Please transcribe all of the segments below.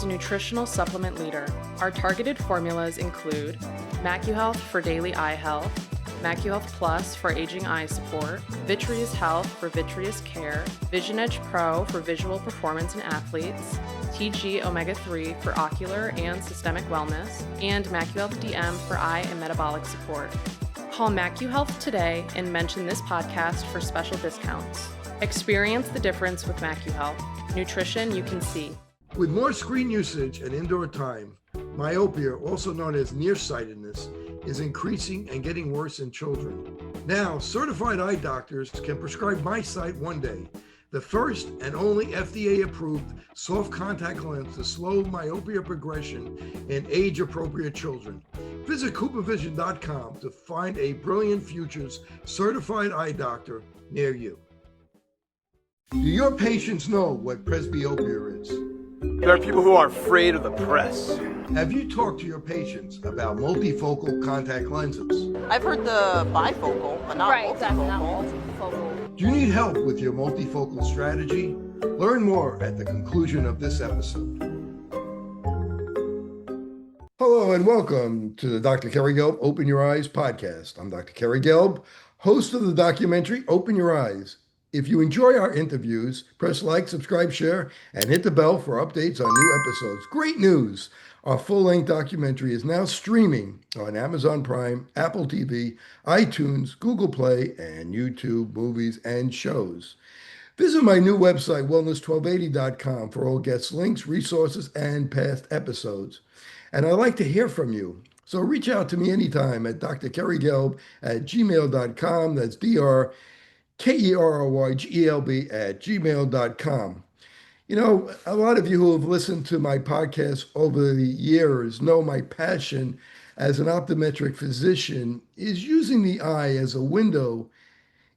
is a nutritional supplement leader. Our targeted formulas include MacuHealth for daily eye health, MacuHealth Plus for aging eye support, Vitreous Health for vitreous care, Vision Edge Pro for visual performance in athletes, TG Omega-3 for ocular and systemic wellness, and MacuHealth DM for eye and metabolic support. Call MacuHealth today and mention this podcast for special discounts. Experience the difference with MacuHealth. Nutrition you can see. With more screen usage and indoor time, myopia, also known as nearsightedness, is increasing and getting worse in children. Now, certified eye doctors can prescribe MiSight One Day, the first and only FDA-approved soft contact lens to slow myopia progression in age-appropriate children. Visit CooperVision.com to find a Brilliant Futures certified eye doctor near you. Do your patients know what presbyopia is? There are people who are afraid of the press. Have you talked to your patients about multifocal contact lenses? I've heard the bifocal, but not multifocal. Not multifocal. Do you need help with your multifocal strategy? Learn more at the conclusion of this episode. Hello and welcome to the Dr. Kerry Gelb Open Your Eyes podcast. I'm Dr. Kerry Gelb, host of the documentary Open Your Eyes. If you enjoy our interviews, press like, subscribe, share, and hit the bell for updates on new episodes. Great news! Our full-length documentary is now streaming on Amazon Prime, Apple TV, iTunes, Google Play, and YouTube movies and shows. Visit my new website, wellness1280.com, for all guest links, resources, and past episodes. And I'd like to hear from you. So reach out to me anytime at drkerrygelb@gmail.com. That's drkerrygelb@gmail.com. You know, a lot of you who have listened to my podcast over the years know my passion as an optometric physician is using the eye as a window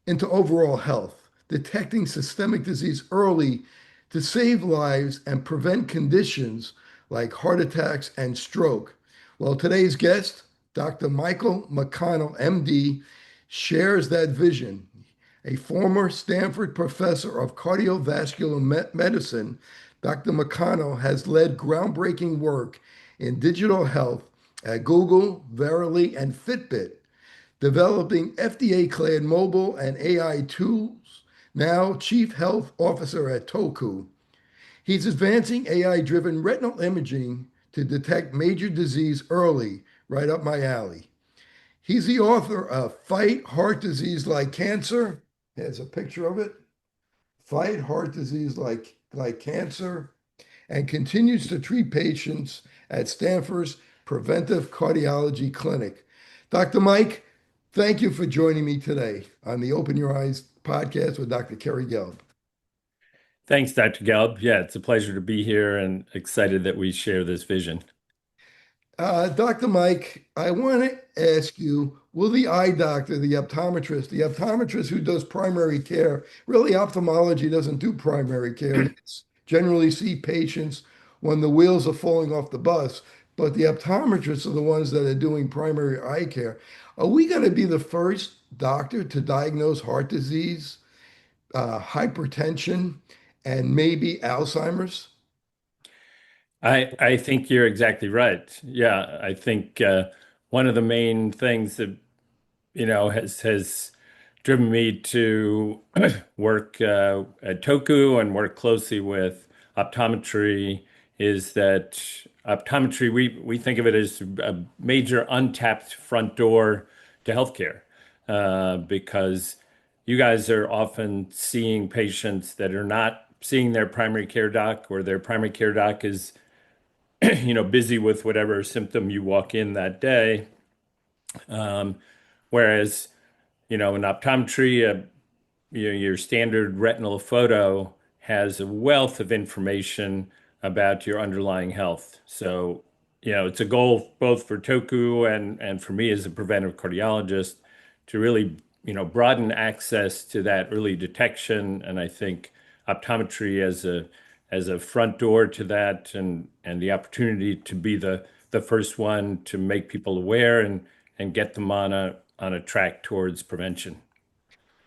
into overall health, detecting systemic disease early to save lives and prevent conditions like heart attacks and stroke. Well, today's guest, Dr. Michael McConnell, MD, shares that vision. A former Stanford professor of cardiovascular medicine, Dr. McConnell has led groundbreaking work in digital health at Google, Verily, and Fitbit, developing FDA-cleared mobile and AI tools, now Chief Health Officer at Toku. He's advancing AI-driven retinal imaging to detect major disease early, right up my alley. He's the author of Fight Heart Disease Like Cancer. Here's a picture of it. Fight Heart Disease Like Cancer, and continues to treat patients at Stanford's Preventive Cardiology Clinic. Dr. Mike, thank you for joining me today on the Open Your Eyes podcast with Dr. Kerry Gelb. Thanks, Dr. Gelb. Yeah, it's a pleasure to be here and excited that we share this vision. Dr. Mike, I want to ask you, will the eye doctor, the optometrist who does primary care, really ophthalmology doesn't do primary care, it's generally see patients when the wheels are falling off the bus, but the optometrists are the ones that are doing primary eye care. Are we going to be the first doctor to diagnose heart disease, hypertension, and maybe Alzheimer's? I think you're exactly right. Yeah, I think one of the main things that has driven me to work at Toku and work closely with optometry is that optometry, we think of it as a major untapped front door to healthcare because you guys are often seeing patients that are not seeing their primary care doc, or their primary care doc is busy with whatever symptom you walk in that day. Whereas, in optometry, your standard retinal photo has a wealth of information about your underlying health. So, it's a goal both for Toku and for me as a preventive cardiologist to really, broaden access to that early detection. And I think optometry as a front door to that, and the opportunity to be the first one to make people aware and get them on a track towards prevention.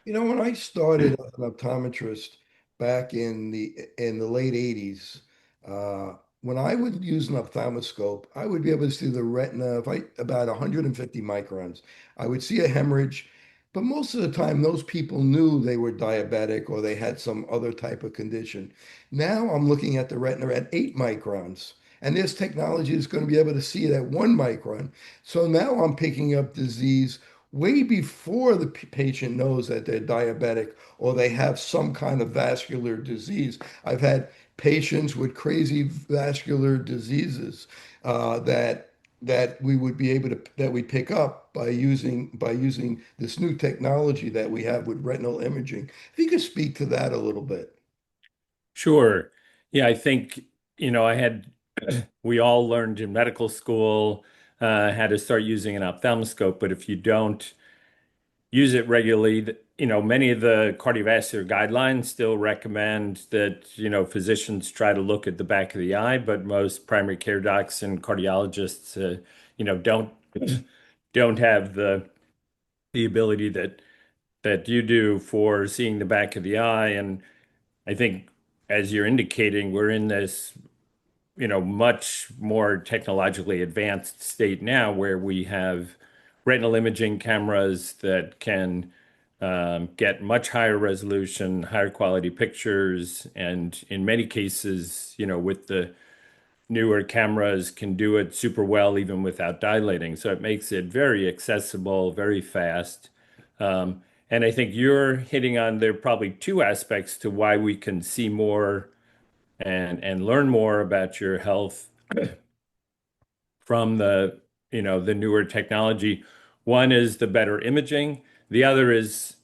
When I started as an optometrist back in the late 80s, when I would use an ophthalmoscope, I would be able to see the retina about 150 microns. I would see a hemorrhage, but most of the time, those people knew they were diabetic or they had some other type of condition. Now I'm looking at the retina at 8 microns, and this technology is going to be able to see it at 1 micron. So now I'm picking up disease way before the patient knows that they're diabetic or they have some kind of vascular disease. I've had patients with crazy vascular diseases that we would be able to that we pick up by using this new technology that we have with retinal imaging. If you could speak to that a little bit. Sure. Yeah, I think, I had, we all learned in medical school how to start using an ophthalmoscope, but if you don't use it regularly, many of the cardiovascular guidelines still recommend that, physicians try to look at the back of the eye, but most primary care docs and cardiologists, don't don't have the ability that you do for seeing the back of the eye. And I think, as you're indicating, we're in this, much more technologically advanced state now where we have retinal imaging cameras that can get much higher resolution, higher quality pictures, and in many cases, with the newer cameras, can do it super well even without dilating. So it makes it very accessible, very fast. And I think you're hitting on there are probably two aspects to why we can see more and learn more about your health from the newer technology. One is the better imaging. The other is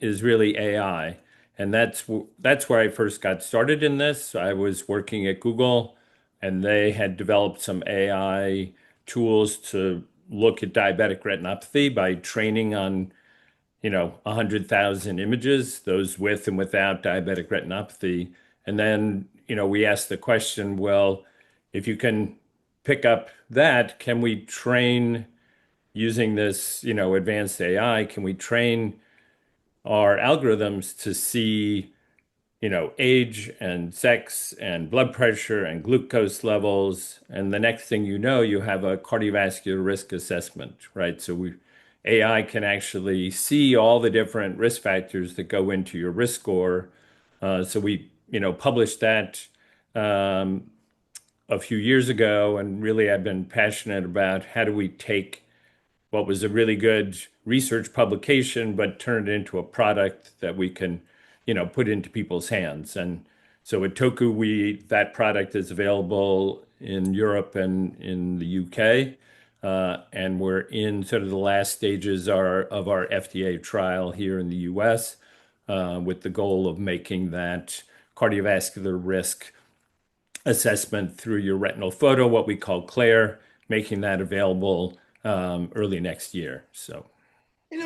really AI. And that's where I first got started in this. I was working at Google and they had developed some AI tools to look at diabetic retinopathy by training on 100,000 images, those with and without diabetic retinopathy. And then, we asked the question, well, if you can pick up that, can we train using this, advanced AI, can we train our algorithms to see, age and sex and blood pressure and glucose levels. And the next thing you know, you have a cardiovascular risk assessment, right? So AI can actually see all the different risk factors that go into your risk score. So we, published that um, a few years ago, and really I've been passionate about how do we take what was a really good research publication, but turn it into a product that we can, put into people's hands. And so at Toku, that product is available in Europe and in the UK. And we're in sort of the last stages of our FDA trial here in the US, with the goal of making that cardiovascular risk assessment through your retinal photo, what we call CLAIR, making that available early next year. So,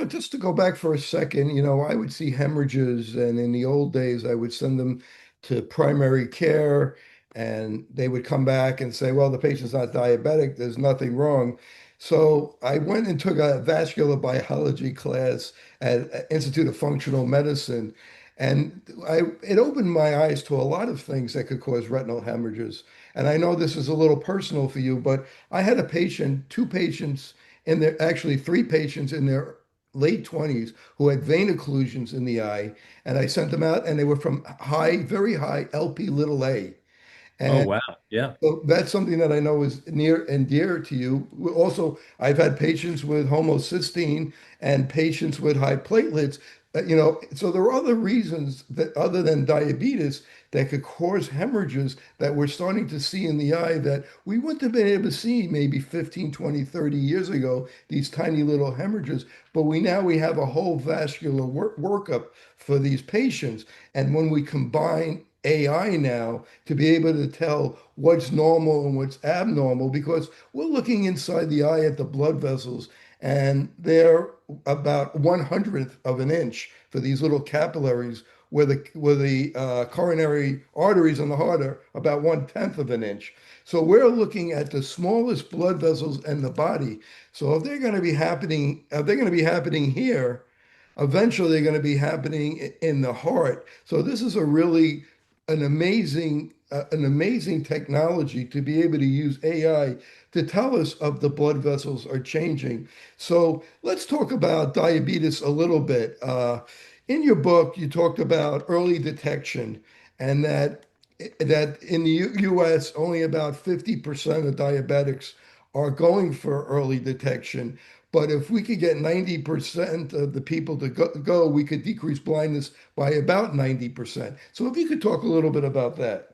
Just to go back for a second, I would see hemorrhages, and in the old days, I would send them to primary care, and they would come back and say, well, the patient's not diabetic, there's nothing wrong. So I went and took a vascular biology class at Institute of Functional Medicine, and it opened my eyes to a lot of things that could cause retinal hemorrhages. And I know this is a little personal for you, but I had two patients in their, actually three patients in their late 20s who had vein occlusions in the eye, and I sent them out, and they were from very high LP little a. oh, And wow. Yeah. so that's something that I know is near and dear to you. Also, I've had patients with homocysteine and patients with high platelets. So there are other reasons that other than diabetes that could cause hemorrhages that we're starting to see in the eye that we wouldn't have been able to see maybe 15, 20, 30 years ago, these tiny little hemorrhages. But we have a whole vascular workup for these patients. And when we combine AI now to be able to tell what's normal and what's abnormal, because we're looking inside the eye at the blood vessels, and they're about 1/100th of an inch for these little capillaries, where the coronary arteries in the heart are about 1/10 of an inch. So we're looking at the smallest blood vessels in the body. So if they're going to be happening, if they're going to be happening here, eventually they're going to be happening in the heart. So this is an amazing an amazing technology to be able to use AI to tell us if the blood vessels are changing. So let's talk about diabetes a little bit. In your book, you talked about early detection and that in the US, only about 50% of diabetics are going for early detection. But if we could get 90% of the people to go, we could decrease blindness by about 90%. So if you could talk a little bit about that.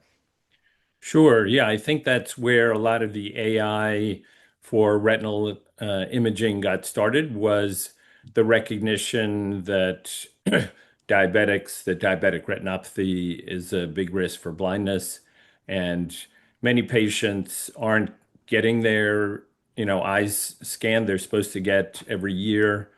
Sure. Yeah, I think that's where a lot of the AI for retinal imaging got started was the recognition that diabetic retinopathy is a big risk for blindness, and many patients aren't getting their, eyes scanned. They're supposed to get every year.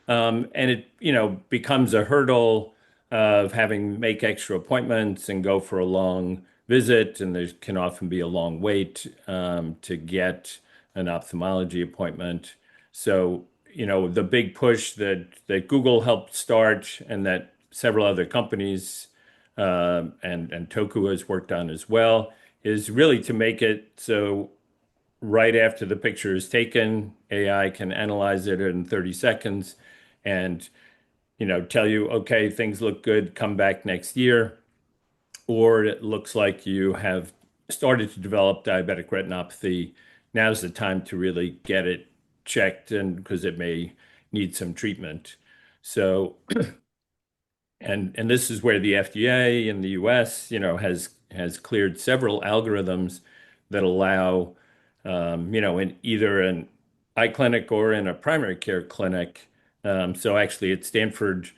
And it, becomes a hurdle of having to make extra appointments and go for a long visit, and there can often be a long wait to get an ophthalmology appointment. So, the big push that Google helped start and that several other companies and Toku has worked on as well is really to make it so right after the picture is taken, AI can analyze it in 30 seconds and tell you, okay, things look good, come back next year, or it looks like you have started to develop diabetic retinopathy. Now's the time to really get it checked, and because it may need some treatment. So, and this is where the FDA in the US, has cleared several algorithms that allow, in either an eye clinic or in a primary care clinic. So actually at Stanford,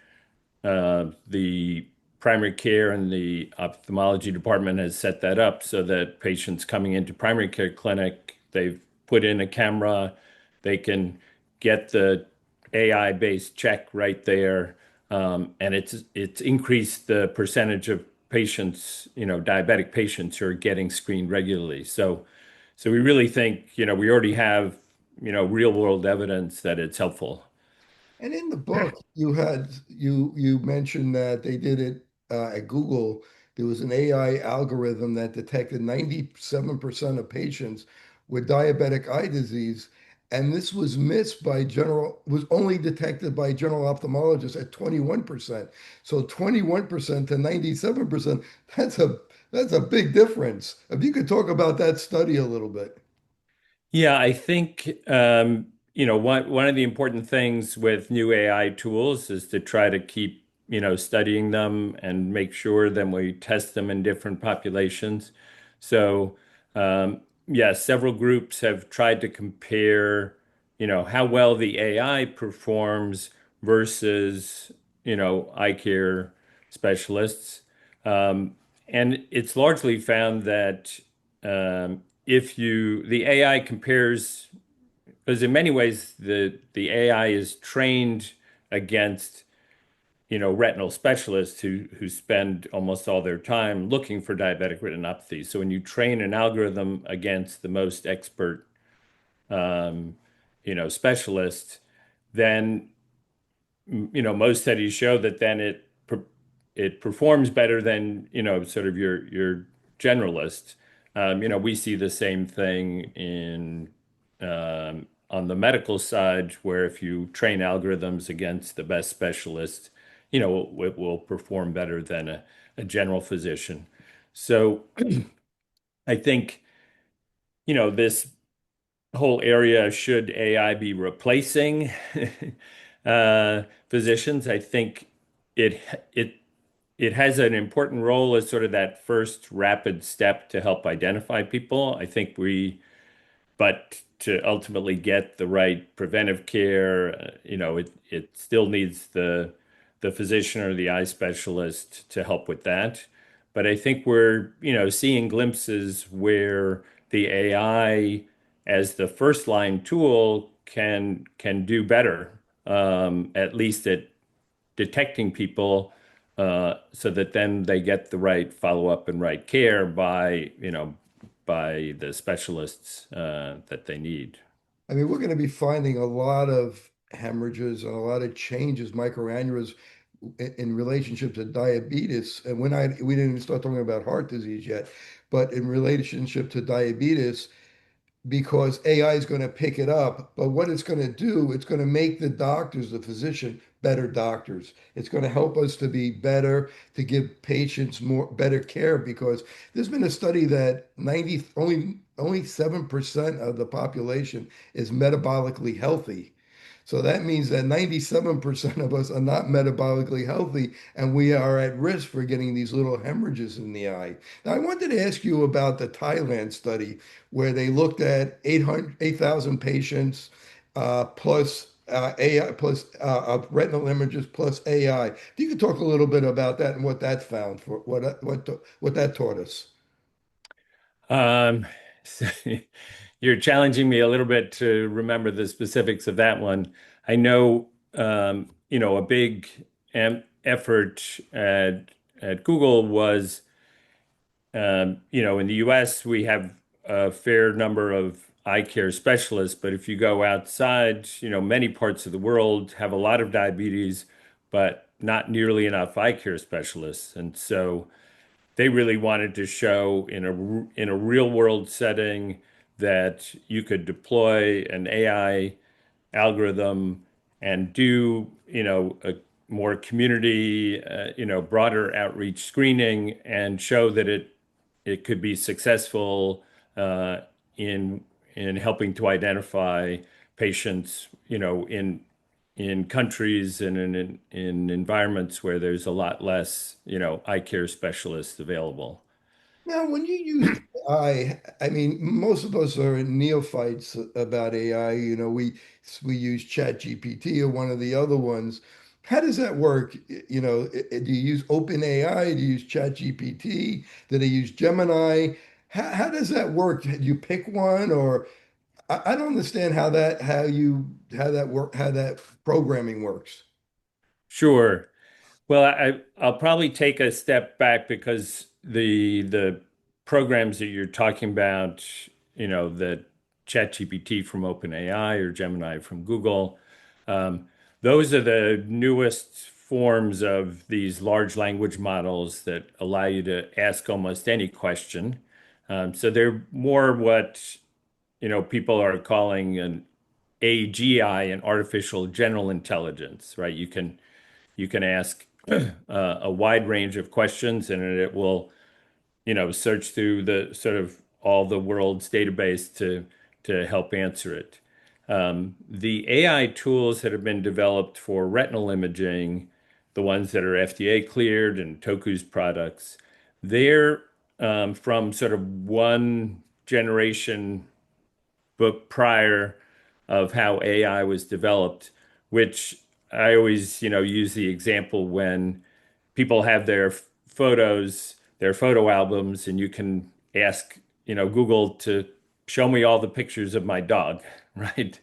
the primary care and the ophthalmology department has set that up so that patients coming into primary care clinic, they've put in a camera, they can get the AI-based check right there, and it's increased the percentage of patients, diabetic patients who are getting screened regularly. So we really think, we already have, real world evidence that it's helpful. And in the book, you mentioned that they did it at Google. There was an AI algorithm that detected 97% of patients with diabetic eye disease, and this was only detected by general ophthalmologists at 21%. So 21% to 97%, that's a big difference. If you could talk about that study a little bit. Yeah, I think one of the important things with new AI tools is to try to keep studying them and make sure that we test them in different populations. So yeah, several groups have tried to compare how well the AI performs versus eye care specialists. Um, and it's largely found that if the AI compares, because in many ways the AI is trained against retinal specialists who spend almost all their time looking for diabetic retinopathy. So when you train an algorithm against the most expert specialist, then most studies show that then it performs better than sort of your generalist. We see the same thing in on the medical side, where if you train algorithms against the best specialist, it will perform better than a general physician. So I think this whole area, should AI be replacing physicians? I think it it it has an important role as sort of that first rapid step to help identify people. But to ultimately get the right preventive care, it still needs the physician or the eye specialist to help with that. But I think we're, seeing glimpses where the AI as the first line tool can do better, at least at detecting people, so that then they get the right follow-up and right care by the specialists that they need. I mean, we're going to be finding a lot of hemorrhages and a lot of changes, microaneurysms, in relationship to diabetes, and we didn't even start talking about heart disease yet, but in relationship to diabetes, because AI is going to pick it up. But what it's going to do, it's going to make the doctors, the physician, better doctors. It's going to help us to be better, to give patients more better care, because there's been a study that 90 only 7% of the population is metabolically healthy. So that means that 97% of us are not metabolically healthy, and we are at risk for getting these little hemorrhages in the eye. Now, I wanted to ask you about the Thailand study where they looked at 8,000 patients plus AI plus retinal images plus AI. If you could talk a little bit about that and what that found for what that taught us. Um, so you're challenging me a little bit to remember the specifics of that one. I know, a big effort at Google was, in the US, we have a fair number of eye care specialists, but if you go outside, many parts of the world have a lot of diabetes, but not nearly enough eye care specialists. And so they really wanted to show in a real world setting that you could deploy an AI algorithm and do, a more community, broader outreach screening and show that it could be successful in helping to identify patients, in countries and in environments where there's a lot less, eye care specialists available. Now, when you use AI, I mean, most of us are neophytes about AI. We use ChatGPT or one of the other ones. How does that work? Do you use OpenAI? Do you use ChatGPT? Do they use Gemini? How does that work? Do you pick one, or I don't understand how that programming works. Sure. Well, I'll probably take a step back because the programs that you're talking about, the ChatGPT from OpenAI or Gemini from Google, um, those are the newest forms of these large language models that allow you to ask almost any question. So they're more what, people are calling an AGI, an artificial general intelligence, right? You can ask a wide range of questions, and it will, search through the sort of all the world's database to help answer it. The AI tools that have been developed for retinal imaging, the ones that are FDA cleared and Toku's products, they're from sort of one generation book prior of how AI was developed, which I always, use the example when people have their photos, their photo albums, and you can ask, Google to show me all the pictures of my dog, right?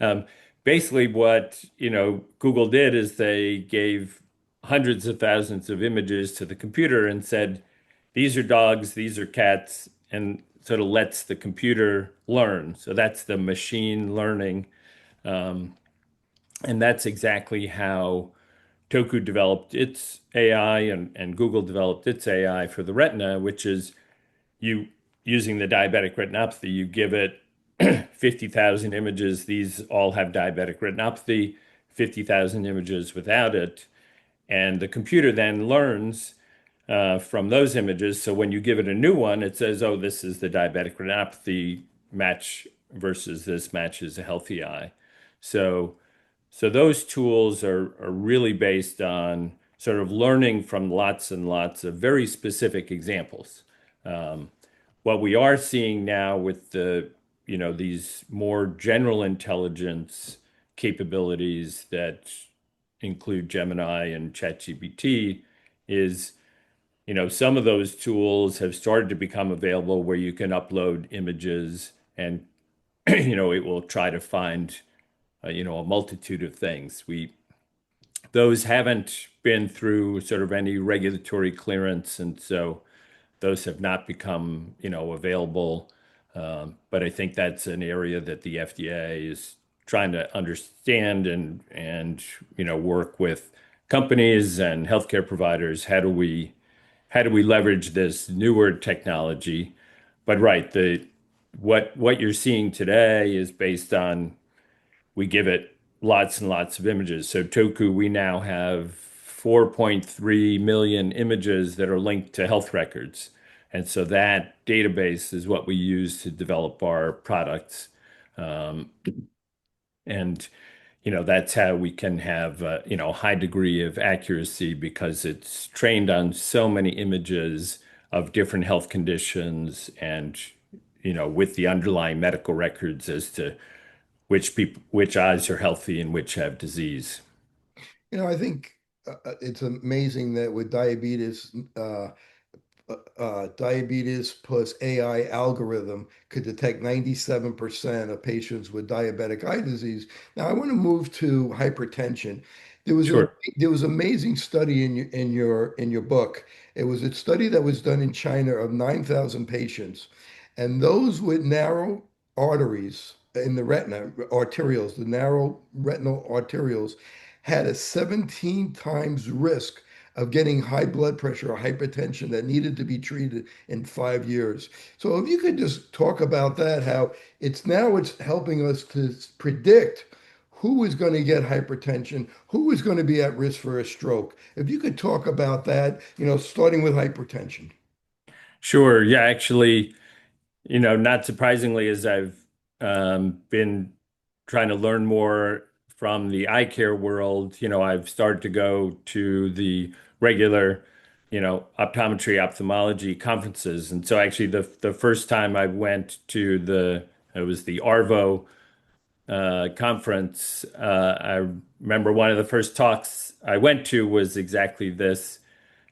Um, Basically, what, Google did is they gave hundreds of thousands of images to the computer and said, these are dogs, these are cats, and sort of lets the computer learn. So that's the machine learning. Um, and that's exactly how Toku developed its AI and Google developed its AI for the retina, which is you using the diabetic retinopathy, you give it 50,000 images. These all have diabetic retinopathy, 50,000 images without it. And the computer then learns from those images. So when you give it a new one, it says, oh, this is the diabetic retinopathy match versus this matches a healthy eye. So those tools are really based on sort of learning from lots and lots of very specific examples. Um, what we are seeing now with these more general intelligence capabilities that include Gemini and ChatGPT is, some of those tools have started to become available where you can upload images and, it will try to find, a multitude of things. Those haven't been through sort of any regulatory clearance, and so those have not become, available. But I think that's an area that the FDA is trying to understand and work with companies and healthcare providers, how do we leverage this newer technology? But right, the what you're seeing today is based on we give it lots and lots of images. So Toku, we now have 4.3 million images that are linked to health records. And so that database is what we use to develop our products. Um, and that's how we can have a high degree of accuracy because it's trained on so many images of different health conditions and with the underlying medical records as to which eyes are healthy and which have disease. I think it's amazing that with diabetes plus AI algorithm could detect 97% of patients with diabetic eye disease. Now, I want to move to hypertension. There was a Sure. there was amazing study in your book. It was a study that was done in China of 9,000 patients, and those with narrow arteries in the retina, arterioles, the narrow retinal arterioles, had a 17 times risk of getting high blood pressure or hypertension that needed to be treated in 5 years. So if you could just talk about that, how it's helping us to predict who is going to get hypertension, who is going to be at risk for a stroke. If you could talk about that, starting with hypertension. Sure. Yeah, actually, not surprisingly, as I've been trying to learn more from the eye care world, I've started to go to the regular, optometry, ophthalmology conferences. And so actually the first time I went to it was the ARVO conference, I remember one of the first talks I went to was exactly this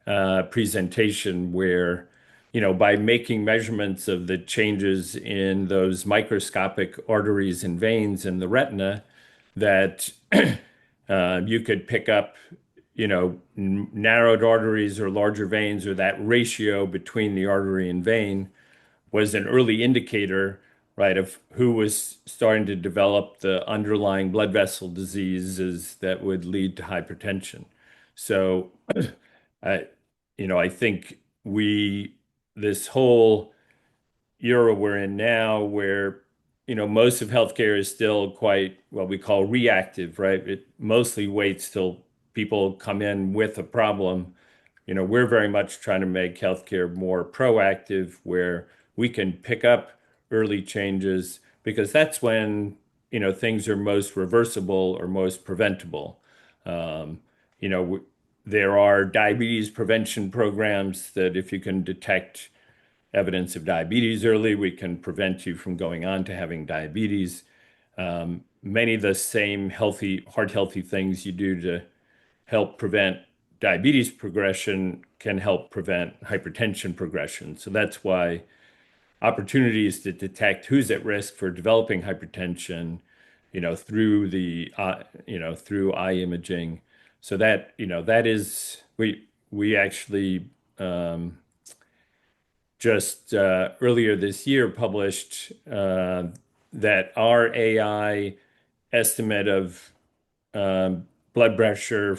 presentation where, by making measurements of the changes in those microscopic arteries and veins in the retina, that you could pick up, narrowed arteries or larger veins, or that ratio between the artery and vein was an early indicator, right, of who was starting to develop the underlying blood vessel diseases that would lead to hypertension. So, I, I think this whole era we're in now, where, most of healthcare is still quite what we call reactive, right? It mostly waits till people come in with a problem. We're very much trying to make healthcare more proactive, where we can pick up early changes because that's when, things are most reversible or most preventable. Um, there are diabetes prevention programs that if you can detect evidence of diabetes early, we can prevent you from going on to having diabetes. Many of the same heart healthy things you do to help prevent diabetes progression can help prevent hypertension progression. So that's why opportunities to detect who's at risk for developing hypertension, through eye imaging. So that is we actually just earlier this year published that our AI estimate of blood pressure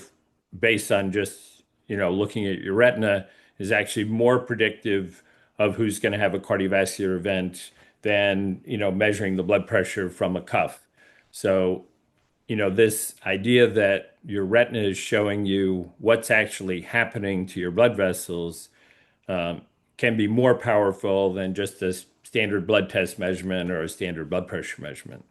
based on just looking at your retina is actually more predictive of who's going to have a cardiovascular event than measuring the blood pressure from a cuff. So this idea that your retina is showing you what's actually happening to your blood vessels um, can be more powerful than just a standard blood test measurement or a standard blood pressure measurement.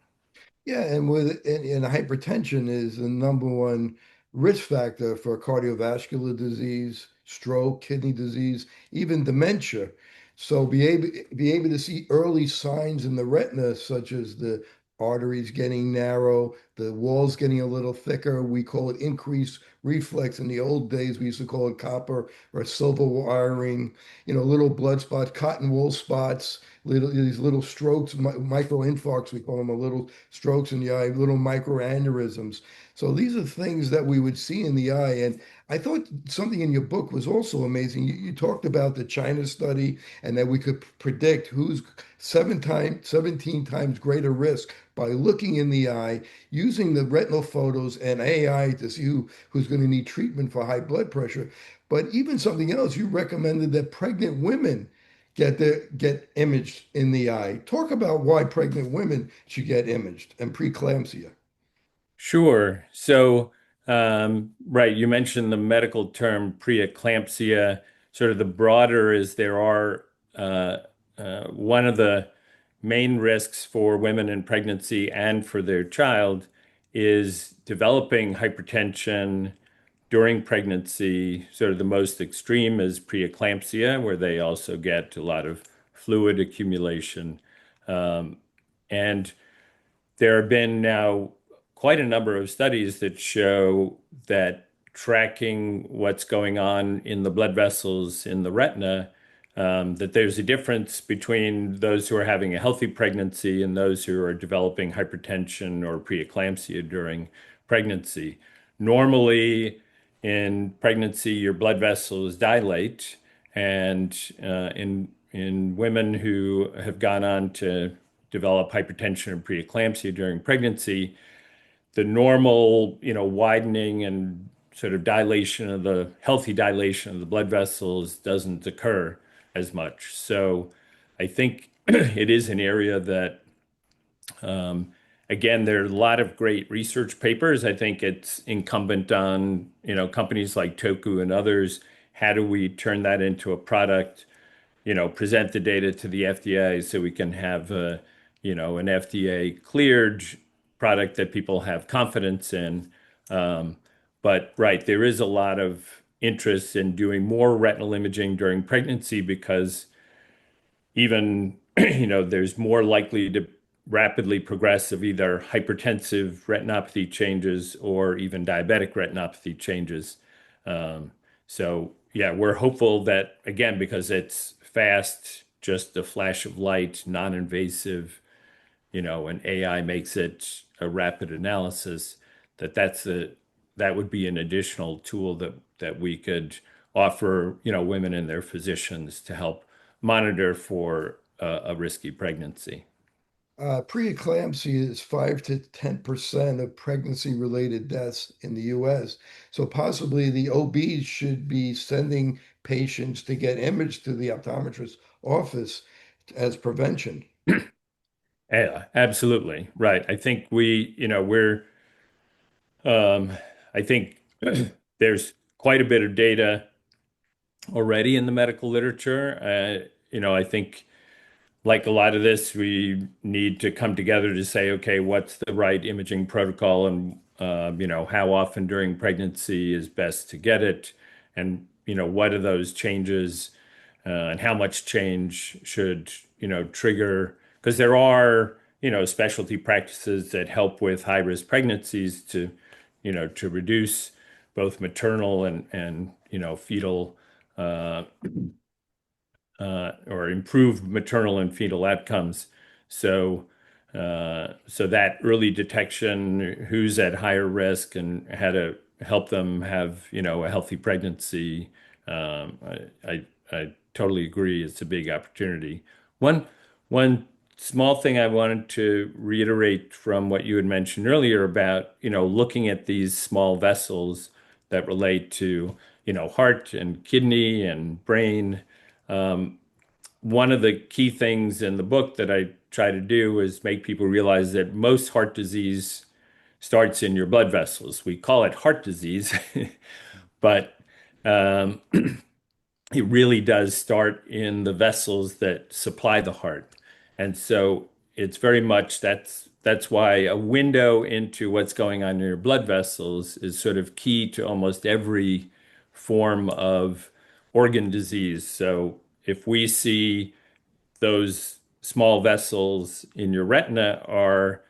Yeah, and hypertension is the number one risk factor for cardiovascular disease, stroke, kidney disease, even dementia. So be able to see early signs in the retina, such as the arteries getting narrow, the walls getting a little thicker. We call it increased reflex. In the old days, we used to call it copper or silver wiring, little blood spots, cotton wool spots, these little strokes, microinfarcts, we call them, a little strokes in the eye, little microaneurysms. So these are things that we would see in the eye. And I thought something in your book was also amazing. You talked about the China study and that we could predict who's 17 times greater risk by looking in the eye, using the retinal photos and AI to see who's going to need treatment for high blood pressure. But even something else, you recommended that pregnant women get imaged in the eye. Talk about why pregnant women should get imaged and preeclampsia. Sure. So, right, you mentioned the medical term preeclampsia. Sort of the broader is there are one of the main risks for women in pregnancy and for their child is developing hypertension during pregnancy. Sort of the most extreme is preeclampsia, where they also get a lot of fluid accumulation. And there have been now quite a number of studies that show that tracking what's going on in the blood vessels in the retina, that there's a difference between those who are having a healthy pregnancy and those who are developing hypertension or preeclampsia during pregnancy. Normally, in pregnancy, your blood vessels dilate, and in women who have gone on to develop hypertension and preeclampsia during pregnancy, the normal, widening and sort of dilation of the healthy dilation of the blood vessels doesn't occur as much. So I think it is an area that, again, there are a lot of great research papers. I think it's incumbent on, companies like Toku and others. How do we turn that into a product? Present the data to the FDA so we can have an FDA cleared product that people have confidence in. But right, there is a lot of interest in doing more retinal imaging during pregnancy because even, there's more likely to rapidly progress of either hypertensive retinopathy changes or even diabetic retinopathy changes. Um, so yeah, we're hopeful that again, because it's fast, just a flash of light, non-invasive, and AI makes it a rapid analysis, that would be an additional tool that we could offer, women and their physicians to help monitor for a risky pregnancy. Preeclampsia is 5 to 10% of pregnancy-related deaths in the US. So possibly the OBs should be sending patients to get imaged to the optometrist office as prevention. Yeah, absolutely. Right. I think um, I think there's quite a bit of data already in the medical literature. I think like a lot of this, we need to come together to say, okay, what's the right imaging protocol and, how often during pregnancy is best to get it? And, what are those changes and how much change should, trigger? Because there are, specialty practices that help with high risk pregnancies to reduce both maternal and fetal or improve maternal and fetal outcomes. So, so that early detection, who's at higher risk, and how to help them have, a healthy pregnancy. I totally agree. It's a big opportunity. One one small thing I wanted to reiterate from what you had mentioned earlier about, looking at these small vessels that relate to, heart and kidney and brain. One of the key things in the book that I try to do is make people realize that most heart disease starts in your blood vessels. We call it heart disease, but um, it really does start in the vessels that supply the heart. And so it's very much that's why a window into what's going on in your blood vessels is sort of key to almost every form of organ disease. So if we see those small vessels in your retina are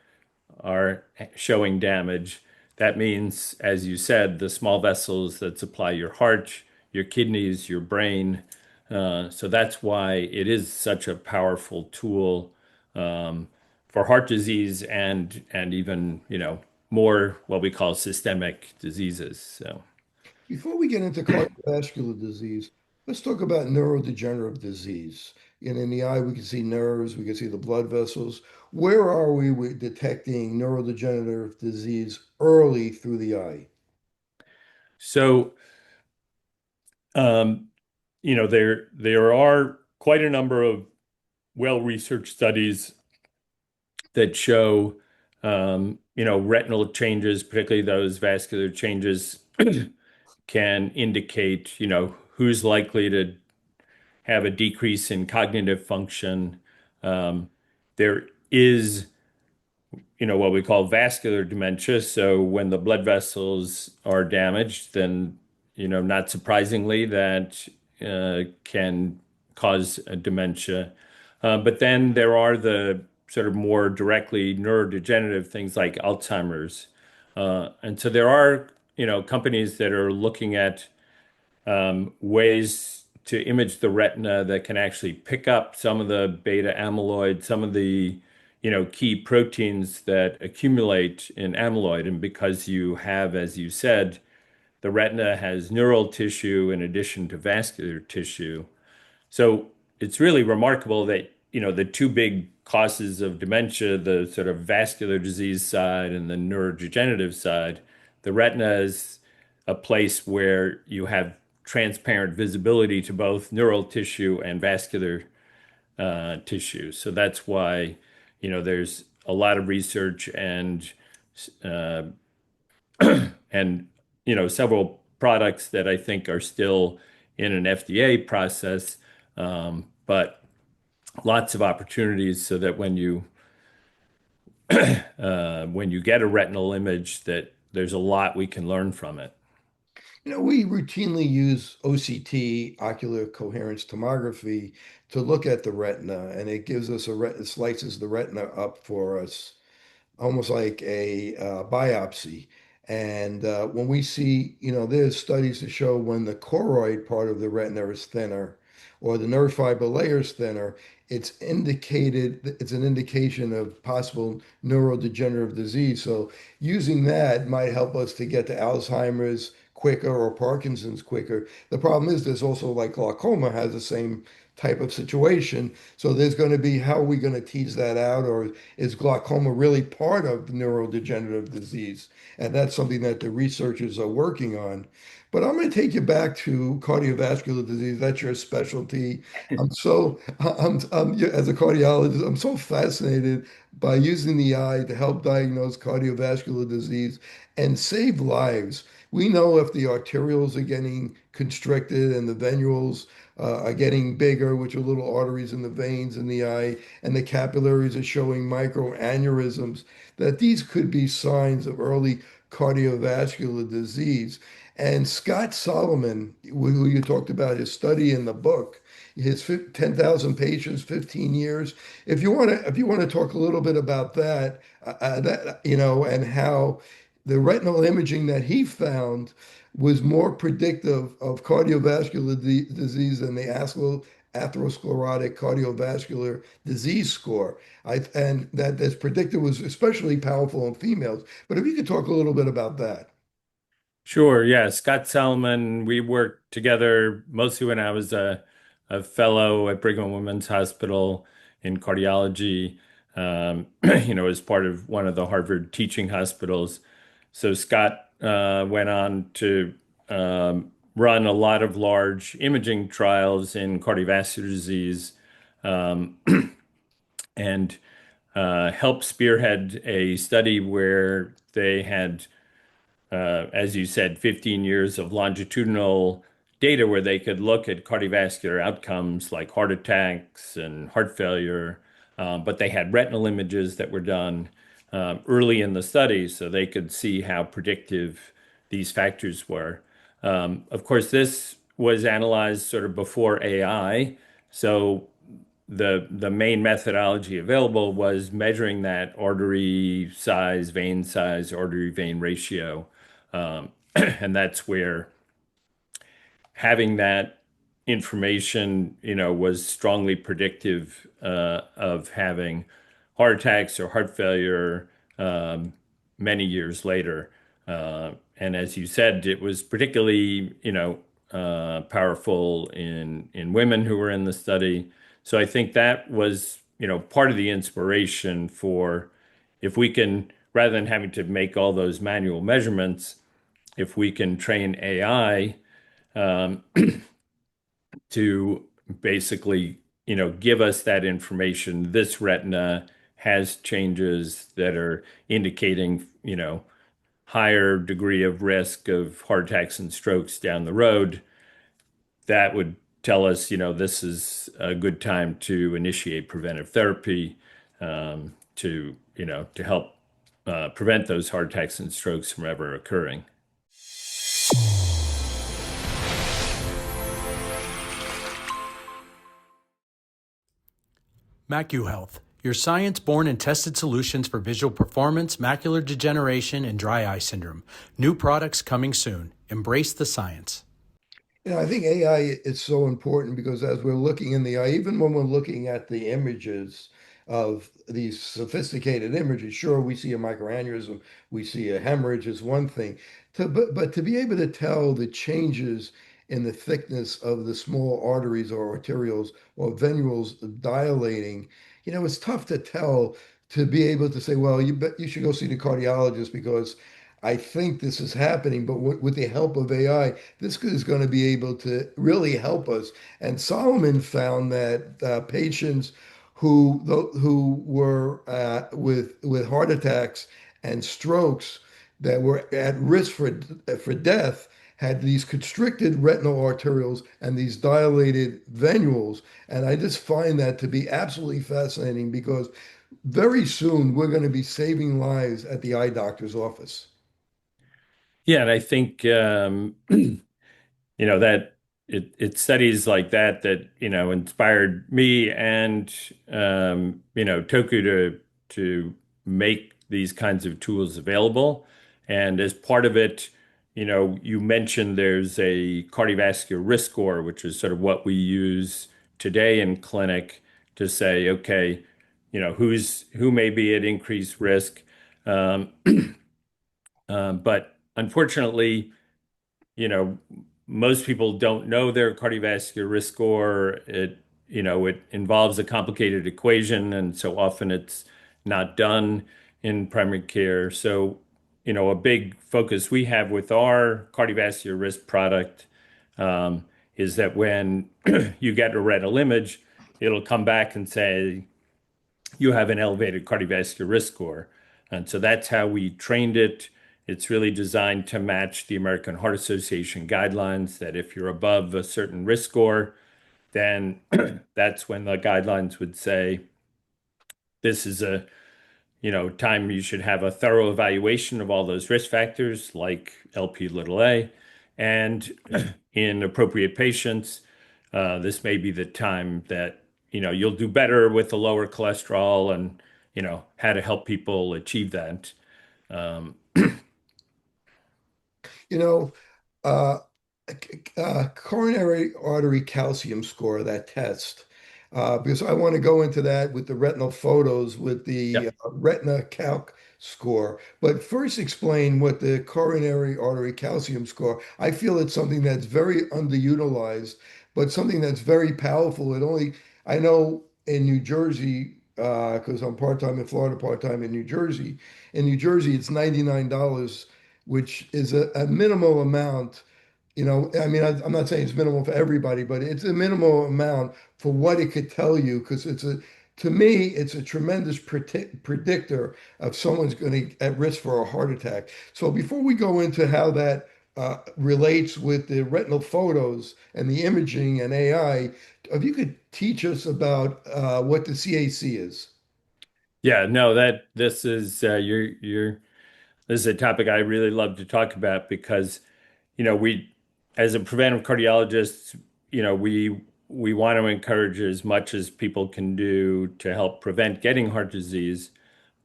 showing damage, that means, as you said, the small vessels that supply your heart, your kidneys, your brain. So that's why it is such a powerful tool for heart disease and even more what we call systemic diseases. So Before we get into cardiovascular disease, Let's talk about neurodegenerative disease. And in the eye, we can see nerves, we can see the blood vessels. Where are we with detecting neurodegenerative disease early through the eye? So, um, there are quite a number of well-researched studies that show retinal changes, particularly those vascular changes, can indicate who's likely to have a decrease in cognitive function. There is what we call vascular dementia. So when the blood vessels are damaged, then, not surprisingly, that can cause a dementia. But then there are the sort of more directly neurodegenerative things like Alzheimer's. And so there are, companies that are looking at ways to image the retina that can actually pick up some of the beta amyloid, some of the key proteins that accumulate in amyloid. And because you have, as you said, the retina has neural tissue in addition to vascular tissue. So it's really remarkable that, the two big causes of dementia, the sort of vascular disease side and the neurodegenerative side, the retina is a place where you have transparent visibility to both neural tissue and vascular tissue. So that's why, there's a lot of research uh, and several products that I think are still in an FDA process, but lots of opportunities so that when you get a retinal image, that there's a lot we can learn from it. We routinely use OCT, ocular coherence tomography, to look at the retina, and it gives us it slices the retina up for us almost like a biopsy. And when we see, there's studies to show when the choroid part of the retina is thinner or the nerve fiber layer is thinner, it's an indication of possible neurodegenerative disease. So using that might help us to get to Alzheimer's quicker or Parkinson's quicker. The problem is there's also like glaucoma has the same type of situation. So there's going to be how are we going to tease that out, or is glaucoma really part of neurodegenerative disease? And that's something that the researchers are working on. But I'm going to take you back to cardiovascular disease. That's your specialty. As a cardiologist, I'm so fascinated by using the eye to help diagnose cardiovascular disease and save lives. We know if the arterioles are getting constricted and the venules are getting bigger, which are little arteries in the veins in the eye, and the capillaries are showing microaneurysms, that these could be signs of early cardiovascular disease. And Scott Solomon, who you talked about his study in the book, his 10,000 patients, 15 years. If you want to talk a little bit about and how the retinal imaging that he found was more predictive of cardiovascular disease than the atherosclerotic cardiovascular disease score. And that this predictor was especially powerful in females. But if you could talk a little bit about that. Sure. Yeah. Scott Salmon, we worked together mostly when I was a fellow at Brigham and Women's Hospital in cardiology, as part of one of the Harvard teaching hospitals. So Scott went on to run a lot of large imaging trials in cardiovascular disease, um, and helped spearhead a study where they had as you said, 15 years of longitudinal data where they could look at cardiovascular outcomes like heart attacks and heart failure. But they had retinal images that were done early in the study so they could see how predictive these factors were. Of course, this was analyzed sort of before AI. So the main methodology available was measuring that artery size, artery vein ratio. And that's where having that information, was strongly predictive of having heart attacks or heart failure many years later. And as you said, it was particularly, powerful in women who were in the study. So I think that was, part of the inspiration for if we can, rather than having to make all those manual measurements, if we can train AI um, to basically, give us that information. This retina has changes that are indicating, higher degree of risk of heart attacks and strokes down the road. That would tell us, this is a good time to initiate preventive therapy to help prevent those heart attacks and strokes from ever occurring. MacuHealth, your science-born and tested solutions for visual performance, macular degeneration, and dry eye syndrome. New products coming soon. Embrace the science. I think AI is so important because as we're looking in the eye, even when we're looking at the images of these sophisticated images, sure, we see a microaneurysm, we see a hemorrhage is one thing, but to be able to tell the changes in the thickness of the small arteries or arterioles or venules dilating, it's tough to tell to be able to say, well, you should go see the cardiologist because I think this is happening, but with the help of AI, this is going to be able to really help us. And Solomon found that patients who were with heart attacks and strokes that were at risk for death had these constricted retinal arterioles and these dilated venules. And I just find that to be absolutely fascinating because very soon we're going to be saving lives at the eye doctor's office. Yeah, and I think that it's studies like that inspired me and Toku to make these kinds of tools available. And as part of it, you mentioned there's a cardiovascular risk score, which is sort of what we use today in clinic to say, okay, who may be at increased risk. Um, but unfortunately, you know, most people don't know their cardiovascular risk score. It involves a complicated equation, and so often it's not done in primary care. So, a big focus we have with our cardiovascular risk product um, is that when you get a retinal image, it'll come back and say, you have an elevated cardiovascular risk score. And so that's how we trained it. It's really designed to match the American Heart Association guidelines that if you're above a certain risk score, then that's when the guidelines would say this is a time you should have a thorough evaluation of all those risk factors like LP little a. And in appropriate patients, this may be the time that, you'll do better with the lower cholesterol and, how to help people achieve that. Um, You know, uh, coronary artery calcium score, that test, because I want to go into that with the retinal photos with the yeah. retina calc score. But first, explain what the coronary artery calcium score. I feel it's something that's very underutilized, but something that's very powerful. I know in New Jersey, because I'm part-time in Florida, part-time in New Jersey. In New Jersey, it's $99, which is a minimal amount. I mean, I'm not saying it's minimal for everybody, but it's a minimal amount for what it could tell you because to me, it's a tremendous predictor of someone's going to at risk for a heart attack. So before we go into how that relates with the retinal photos and the imaging and AI, if you could teach us about what the CAC is. Yeah, no, that this is this is a topic I really love to talk about because, we as a preventive cardiologist, we want to encourage as much as people can do to help prevent getting heart disease.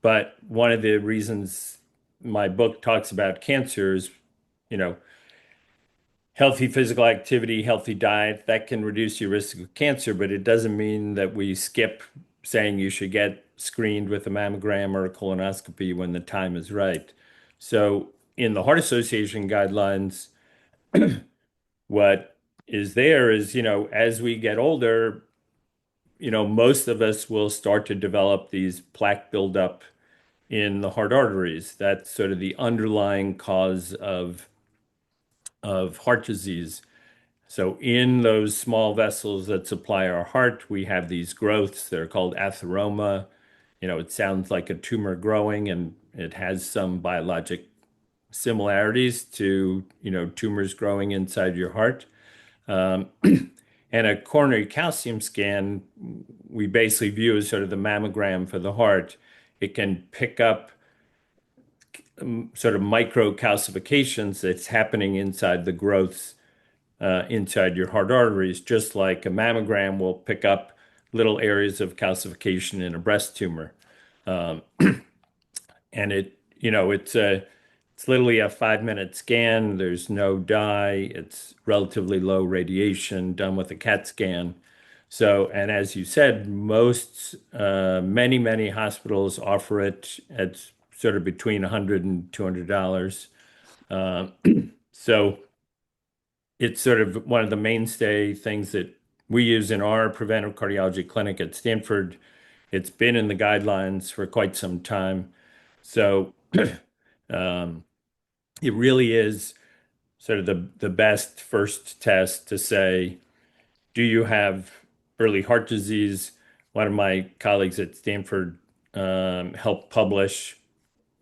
But one of the reasons my book talks about cancer is, you know, healthy physical activity, healthy diet, that can reduce your risk of cancer, but it doesn't mean that we skip saying you should get screened with a mammogram or a colonoscopy when the time is right. So in the Heart Association guidelines, what is there is, as we get older, most of us will start to develop these plaque buildup in the heart arteries. That's sort of the underlying cause of heart disease. So in those small vessels that supply our heart, we have these growths. They're called atheroma. It sounds like a tumor growing, and it has some biologic similarities to, tumors growing inside your heart. Um, and a coronary calcium scan, we basically view as sort of the mammogram for the heart. It can pick up sort of micro calcifications that's happening inside the growths inside your heart arteries, just like a mammogram will pick up little areas of calcification in a breast tumor. Um, and it's literally a 5-minute scan. There's no dye. It's relatively low radiation done with a CAT scan. So, and as you said, many hospitals offer it at sort of between $100 and $200. Uh, so it's sort of one of the mainstay things that we use in our preventive cardiology clinic at Stanford. It's been in the guidelines for quite some time. So um, it really is sort of the best first test to say, do you have early heart disease? One of my colleagues at Stanford helped publish,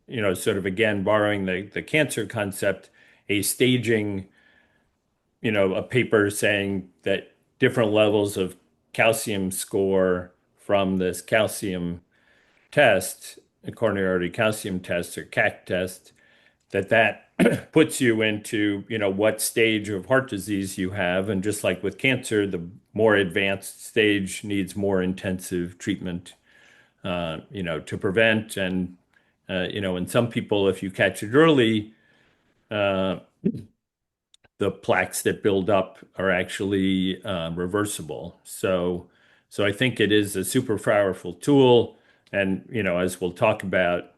sort of again borrowing the cancer concept, a staging, a paper saying that different levels of calcium score from this calcium test, a coronary artery calcium test or CAC test, that puts you into, what stage of heart disease you have. And just like with cancer, the more advanced stage needs more intensive treatment, to prevent. And, in some people, if you catch it early, uh, the plaques that build up are actually reversible. So I think it is a super powerful tool. And, as we'll talk about,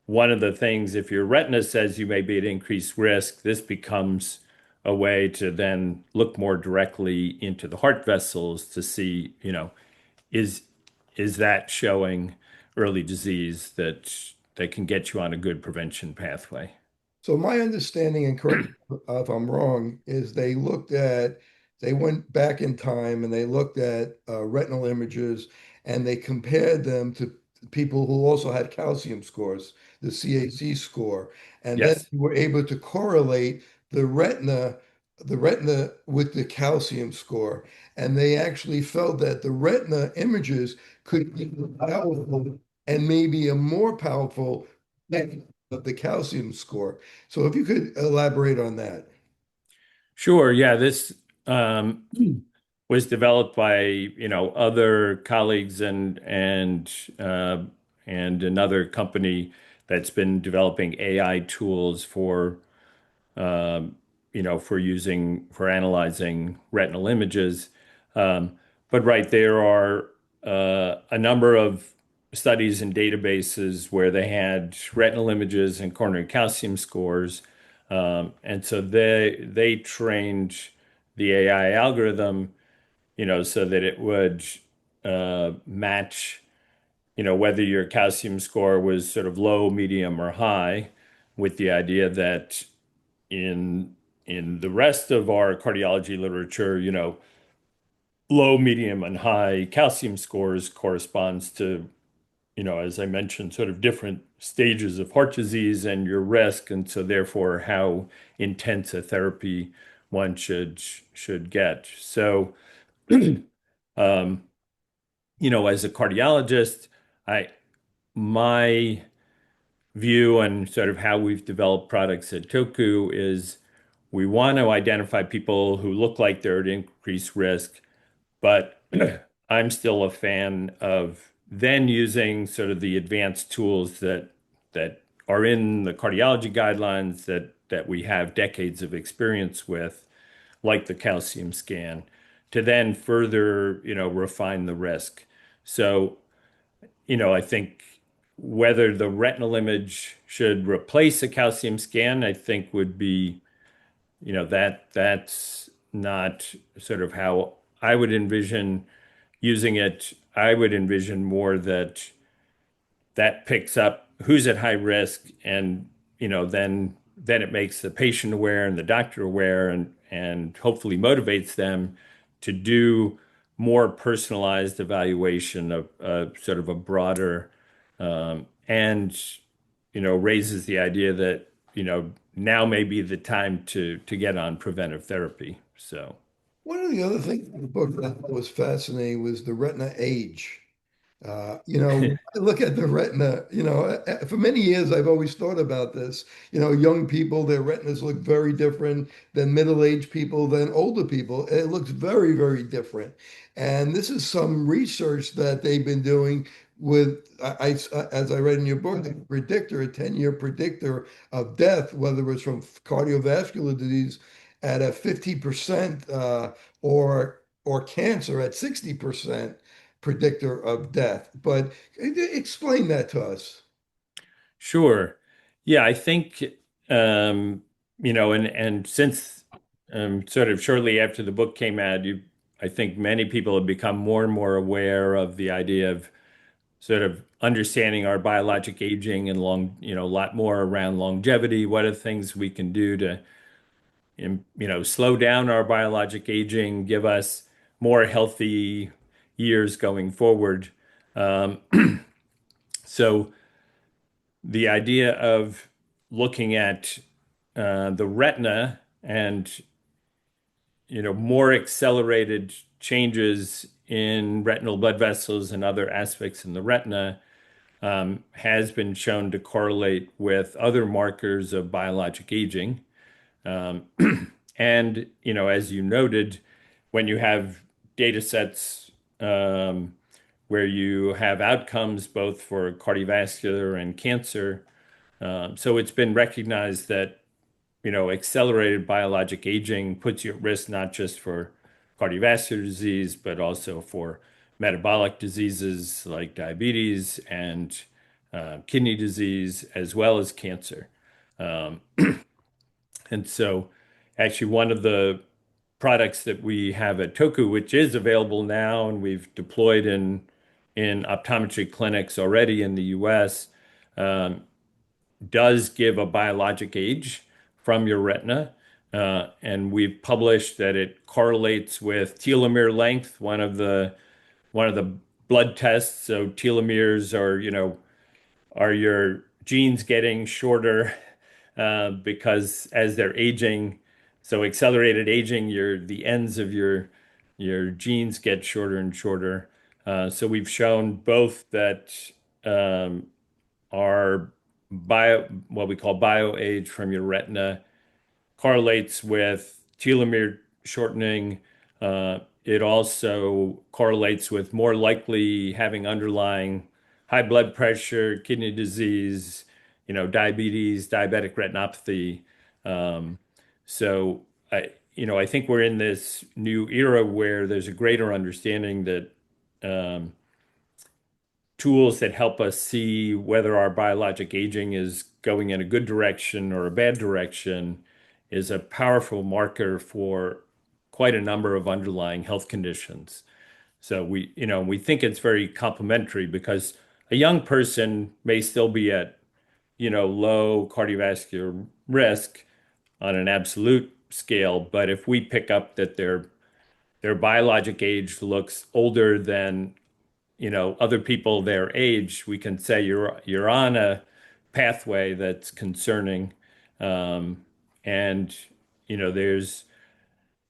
one of the things, if your retina says you may be at increased risk, this becomes a way to then look more directly into the heart vessels to see, is is that showing early disease that can get you on a good prevention pathway? So my understanding, and correct me if I'm wrong, is they went back in time and they looked at retinal images and they compared them to people who also had calcium scores, the CAC score, and then Yes. you were able to correlate the retina with the calcium score. And they actually felt that the retina images could be powerful and maybe a more powerful of the calcium score. So if you could elaborate on that. Sure. Yeah, this was developed by other colleagues and another company that's been developing AI tools um, for analyzing retinal images. Um, but right, there are a number of studies and databases where they had retinal images and coronary calcium scores. And so they trained the AI algorithm, so that it would match, whether your calcium score was sort of low, medium, or high, with the idea that in the rest of our cardiology literature, low, medium, and high calcium scores corresponds to, as I mentioned, sort of different stages of heart disease and your risk, and so therefore how intense a therapy one should get. So, um, as a cardiologist, I my view and sort of how we've developed products at Toku is we want to identify people who look like they're at increased risk, but I'm still a fan of then using sort of the advanced tools that are in the cardiology guidelines that we have decades of experience with, like the calcium scan, to then further, refine the risk. So, I think whether the retinal image should replace a calcium scan, I think would be, that's not sort of how I would envision using it. I would envision more that picks up who's at high risk, and then it makes the patient aware and the doctor aware, and hopefully motivates them to do more personalized evaluation of sort of a broader, and raises the idea that now may be the time to get on preventive therapy. So One of the other things in the book that was fascinating was the retina age. I look at the retina, for many years I've always thought about this. Young people, their retinas look very different than middle-aged people, than older people. It looks very, very different. And this is some research that they've been doing with, as I read in your book, a 10-year predictor of death, whether it's from cardiovascular disease at a 50% or cancer at 60% predictor of death. But explain that to us. sure. Yeah, I think and since sort of shortly after the book came out, I think many people have become more and more aware of the idea of sort of understanding our biologic aging and a lot more around longevity. What are things we can do to slow down our biologic aging, give us more healthy years going forward. Um, so the idea of looking at the retina and more accelerated changes in retinal blood vessels and other aspects in the retina has been shown to correlate with other markers of biologic aging. Um, and, as you noted, when you have data sets where you have outcomes both for cardiovascular and cancer, so it's been recognized that, accelerated biologic aging puts you at risk not just for cardiovascular disease, but also for metabolic diseases like diabetes and kidney disease, as well as cancer. Um, and so, actually, one of the products that we have at Toku, which is available now and we've deployed in optometry clinics already in the US, um, does give a biologic age from your retina. And we've published that it correlates with telomere length, one of the blood tests. So telomeres are your genes getting shorter because as they're aging, so accelerated aging, the ends of your genes get shorter and shorter. So we've shown both that our what we call bioage from your retina correlates with telomere shortening. It also correlates with more likely having underlying high blood pressure, kidney disease, diabetes, diabetic retinopathy. Um, so I think we're in this new era where there's a greater understanding that um, tools that help us see whether our biologic aging is going in a good direction or a bad direction is a powerful marker for quite a number of underlying health conditions. So we think it's very complementary because a young person may still be at, low cardiovascular risk on an absolute scale, but if we pick up that their biologic age looks older than other people their age, we can say you're on a pathway that's concerning. And there's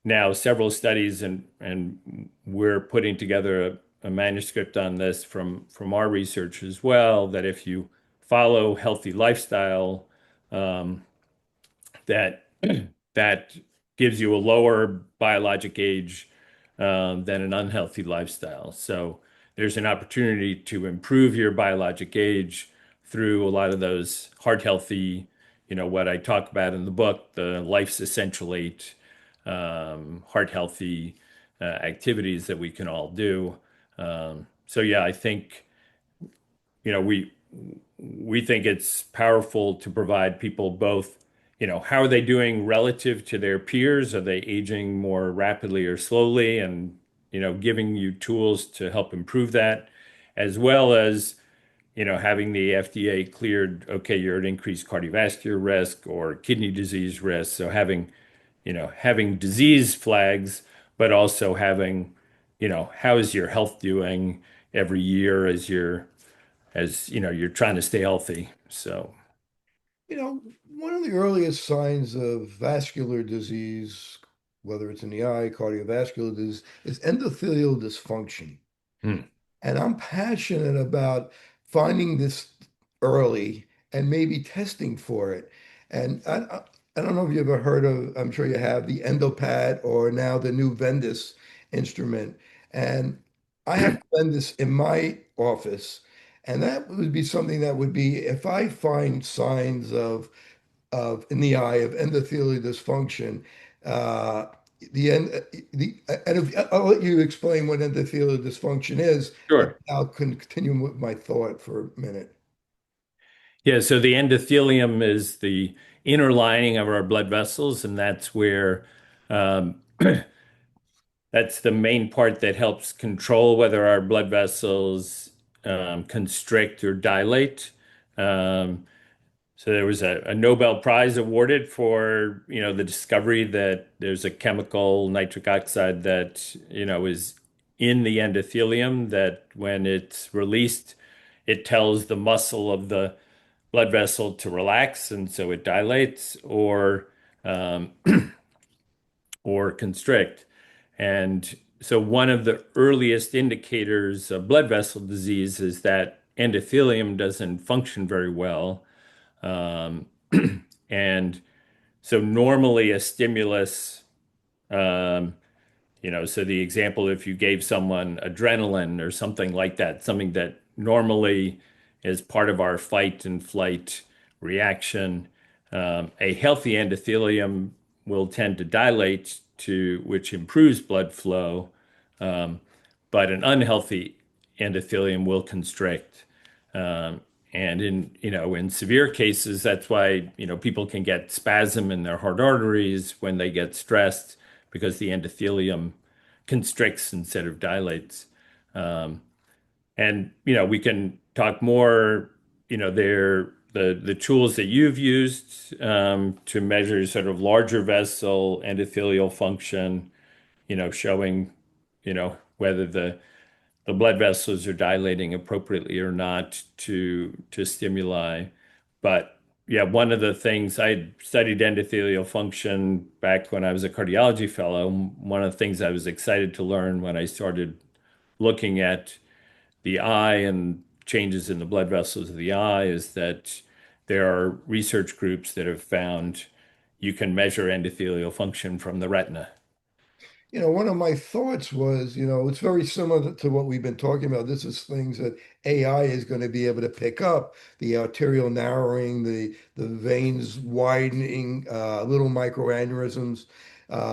now several studies, and we're putting together a manuscript on this from our research as well, that if you follow healthy lifestyle, um, that that gives you a lower biologic age than an unhealthy lifestyle. So there's an opportunity to improve your biologic age through a lot of those heart healthy, what I talk about in the book, the life's essential eight heart healthy activities that we can all do. So yeah, I think we think it's powerful to provide people both how are they doing relative to their peers? Are they aging more rapidly or slowly? And, giving you tools to help improve that, as well as, having the FDA cleared, okay, you're at increased cardiovascular risk or kidney disease risk. So having disease flags, but also having, how is your health doing every year as you're trying to stay healthy. So, You know, one of the earliest signs of vascular disease, whether it's in the eye, cardiovascular disease, is endothelial dysfunction. hmm, And I'm passionate about finding this early and maybe testing for it. And I don't know if you ever heard of, I'm sure you have, the EndoPad or now the new Vendus instrument. And I have Vendus in my office. And that would be something that would be, if I find signs of in the eye of endothelial dysfunction. Uh, the end, and I'll let you explain what endothelial dysfunction is, and sure. I'll continue with my thought for a minute. Yeah, so the endothelium is the inner lining of our blood vessels, and that's where um, that's the main part that helps control whether our blood vessels constrict or dilate. Um, So there was a Nobel Prize awarded for, the discovery that there's a chemical, nitric oxide, that, is in the endothelium that when it's released, it tells the muscle of the blood vessel to relax, and so it dilates um, or constrict. And so one of the earliest indicators of blood vessel disease is that endothelium doesn't function very well. Um, and so normally a stimulus, um, so the example, if you gave someone adrenaline or something like that, something that normally is part of our fight and flight reaction, a healthy endothelium will tend to dilate which improves blood flow, um, but an unhealthy endothelium will constrict. Um, and in severe cases, that's why, people can get spasm in their heart arteries when they get stressed because the endothelium constricts instead of dilates. Um, and, we can talk more, the tools that you've used to measure sort of larger vessel endothelial function, showing, whether the blood vessels are dilating appropriately or not to stimuli. But yeah, one of the things I studied endothelial function back when I was a cardiology fellow. One of the things I was excited to learn when I started looking at the eye and changes in the blood vessels of the eye is that there are research groups that have found you can measure endothelial function from the retina. One of my thoughts was, it's very similar to what we've been talking about. This is things that AI is going to be able to pick up, the arterial narrowing, the veins widening, little microaneurysms,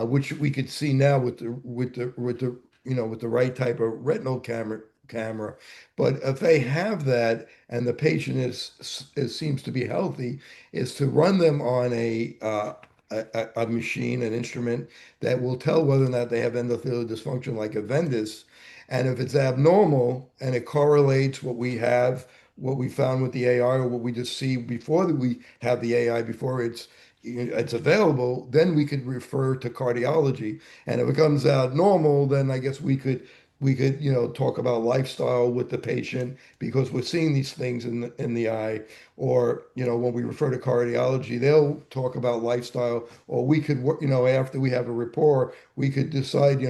which we could see now with the right type of retinal camera. But if they have that and the patient seems to be healthy, is to run them on a machine, an instrument that will tell whether or not they have endothelial dysfunction like a Vendus. And if it's abnormal and it correlates what we found with the AI or what we just see before that we have the AI before it's available, then we could refer to cardiology. And if it comes out normal, then I guess we could talk about lifestyle with the patient because we're seeing these things in the eye. Or when we refer to cardiology, they'll talk about lifestyle. Or we could after we have a rapport, we could decide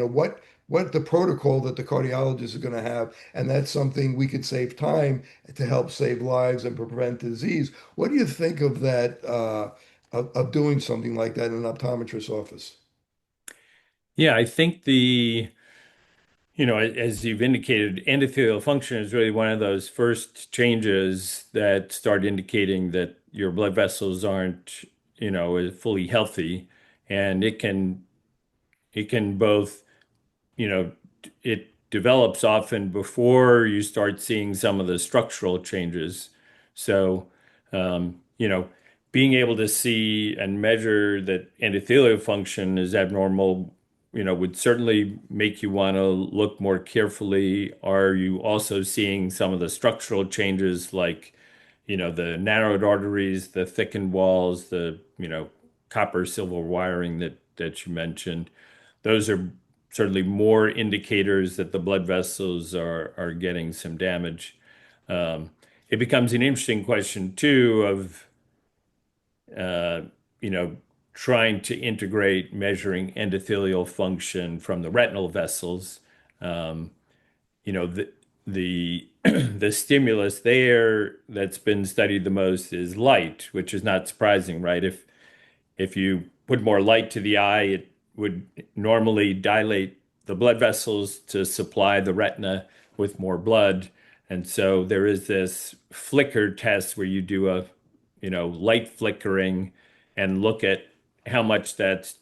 what the protocol that the cardiologist is going to have, and that's something we could save time to help save lives and prevent disease. What do you think of that? Of doing something like that in an optometrist's office? Yeah, I think as you've indicated, endothelial function is really one of those first changes that start indicating that your blood vessels aren't, fully healthy. And it can both, it develops often before you start seeing some of the structural changes. So, being able to see and measure that endothelial function is abnormal, would certainly make you want to look more carefully. Are you also seeing some of the structural changes like, the narrowed arteries, the thickened walls, the, copper silver wiring that you mentioned? Those are certainly more indicators that the blood vessels are getting some damage. It becomes an interesting question too of uh, you know, trying to integrate measuring endothelial function from the retinal vessels. Um, the the stimulus there that's been studied the most is light, which is not surprising, right? If you put more light to the eye, it would normally dilate the blood vessels to supply the retina with more blood. And so there is this flicker test where you do a, light flickering and look at how much that's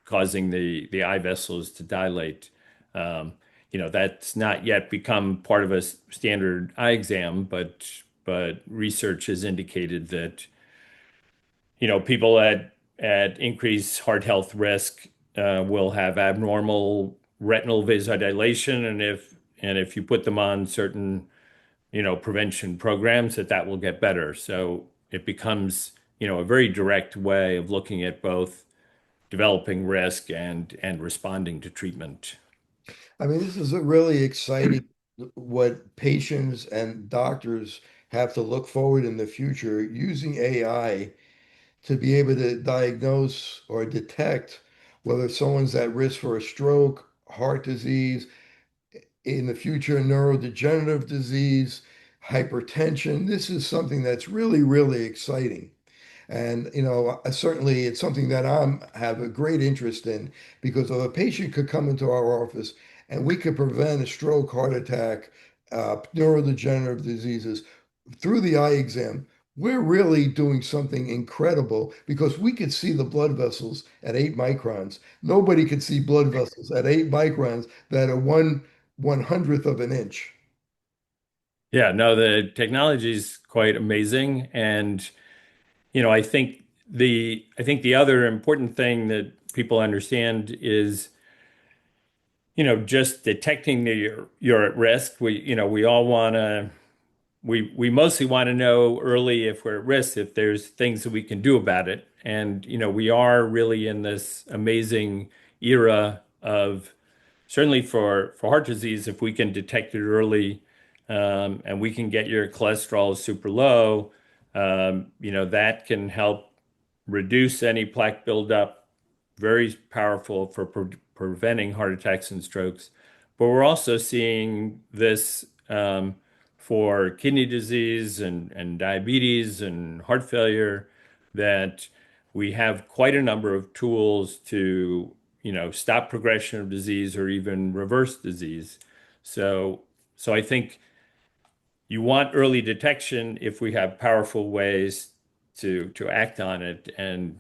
causing the eye vessels to dilate. Um, that's not yet become part of a standard eye exam, but research has indicated that people at increased heart health risk will have abnormal retinal vasodilation, and if you put them on certain prevention programs, that will get better. So it becomes a very direct way of looking at both developing risk and responding to treatment. I mean, this is a really exciting what patients and doctors have to look forward in the future using AI to be able to diagnose or detect whether someone's at risk for a stroke, heart disease, in the future, neurodegenerative disease, hypertension. This is something that's really, really exciting. And, certainly it's something that have a great interest in because if a patient could come into our office and we could prevent a stroke, heart attack, neurodegenerative diseases through the eye exam, we're really doing something incredible because we could see the blood vessels at 8 microns. Nobody could see blood vessels at 8 microns that are one hundredth of an inch. Yeah, no, the technology is quite amazing, and I think the other important thing that people understand is just detecting that you're at risk. We all want to we mostly want to know early if we're at risk, if there's things that we can do about it. And we are really in this amazing era of certainly for heart disease, if we can detect it early, and we can get your cholesterol super low, that can help reduce any plaque buildup, very powerful for preventing heart attacks and strokes. But we're also seeing this for kidney disease and diabetes and heart failure, that we have quite a number of tools to, stop progression of disease or even reverse disease. So I think you want early detection if we have powerful ways to act on it. And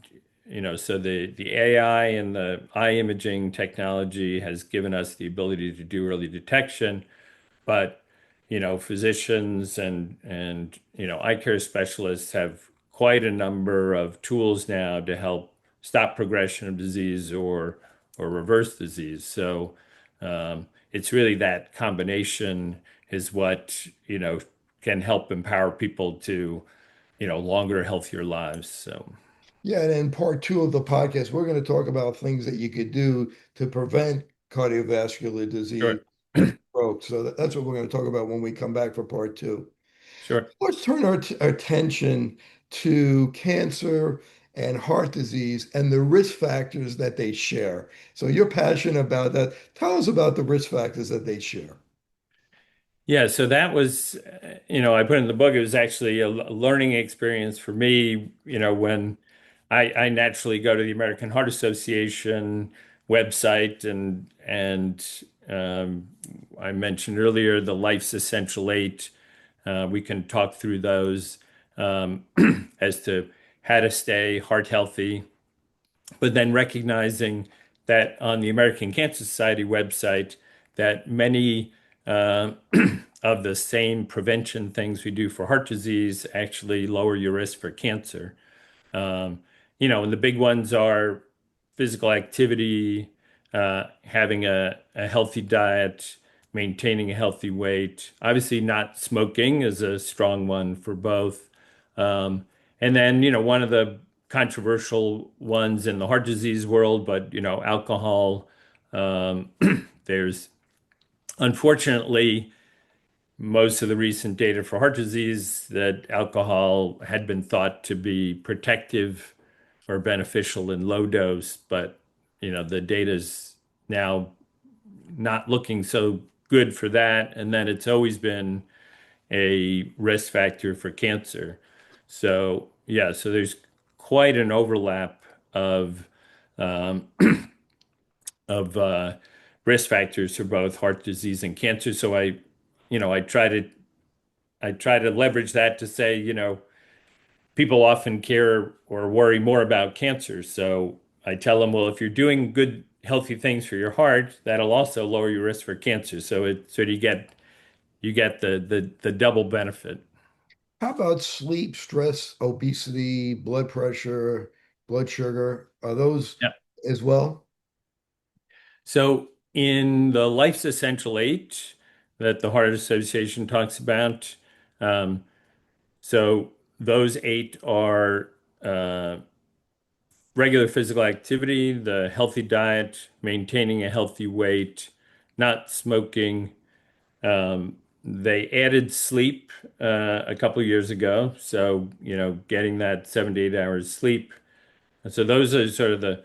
so the AI and the eye imaging technology has given us the ability to do early detection, but physicians and eye care specialists have quite a number of tools now to help stop progression of disease or reverse disease. So it's really that combination is what can help empower people to longer, healthier lives. So Yeah, and in part two of the podcast, we're going to talk about things that you could do to prevent cardiovascular disease sure, and stroke. So that's what we're going to talk about when we come back for part two. sure. Let's turn our attention to cancer and heart disease and the risk factors that they share. So you're passionate about that. Tell us about the risk factors that they share. Yeah, so that was, I put in the book, it was actually a learning experience for me, when I naturally go to the American Heart Association website, and I mentioned earlier the Life's Essential Eight. We can talk through those as to how to stay heart healthy, but then recognizing that on the American Cancer Society website, that many of the same prevention things we do for heart disease actually lower your risk for cancer. Um, and the big ones are physical activity, having a healthy diet, maintaining a healthy weight. Obviously, not smoking is a strong one for both. Um, and then, one of the controversial ones in the heart disease world, but, alcohol. Um, there's unfortunately most of the recent data for heart disease that alcohol had been thought to be protective or beneficial in low dose, but the data's now not looking so good for that. And then it's always been a risk factor for cancer. So yeah, so there's quite an overlap of um, of risk factors for both heart disease and cancer. So I try to leverage that to say, people often care or worry more about cancer. So I tell them, well, if you're doing good, healthy things for your heart, that'll also lower your risk for cancer. So you get the double benefit. How about sleep, stress, obesity, blood pressure, blood sugar? Are those Yeah. as well? So in the Life's Essential Eight that the Heart Association talks about, um, so those eight are regular physical activity, the healthy diet, maintaining a healthy weight, not smoking. They added sleep a couple of years ago. So, getting that 7 to 8 hours sleep. And so those are sort of the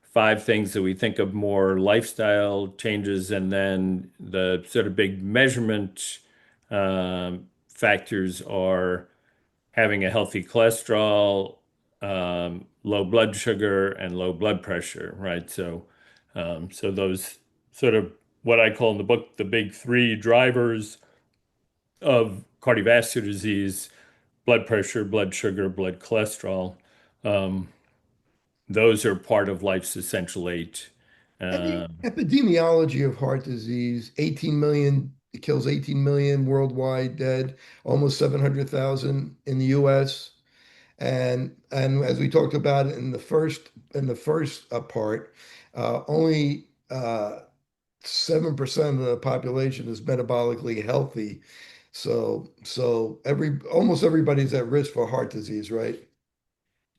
five things that we think of more lifestyle changes. And then the sort of big measurement factors are having a healthy cholesterol, low blood sugar, and low blood pressure, right? So those sort of what I call in the book the big three drivers of cardiovascular disease: blood pressure, blood sugar, blood cholesterol. Um, those are part of life's essential eight. And the Um, epidemiology of heart disease, 18 million, it kills 18 million worldwide dead, almost 700,000 in the US. And as we talked about in the first part, only 7% of the population is metabolically healthy. So almost everybody's at risk for heart disease, right?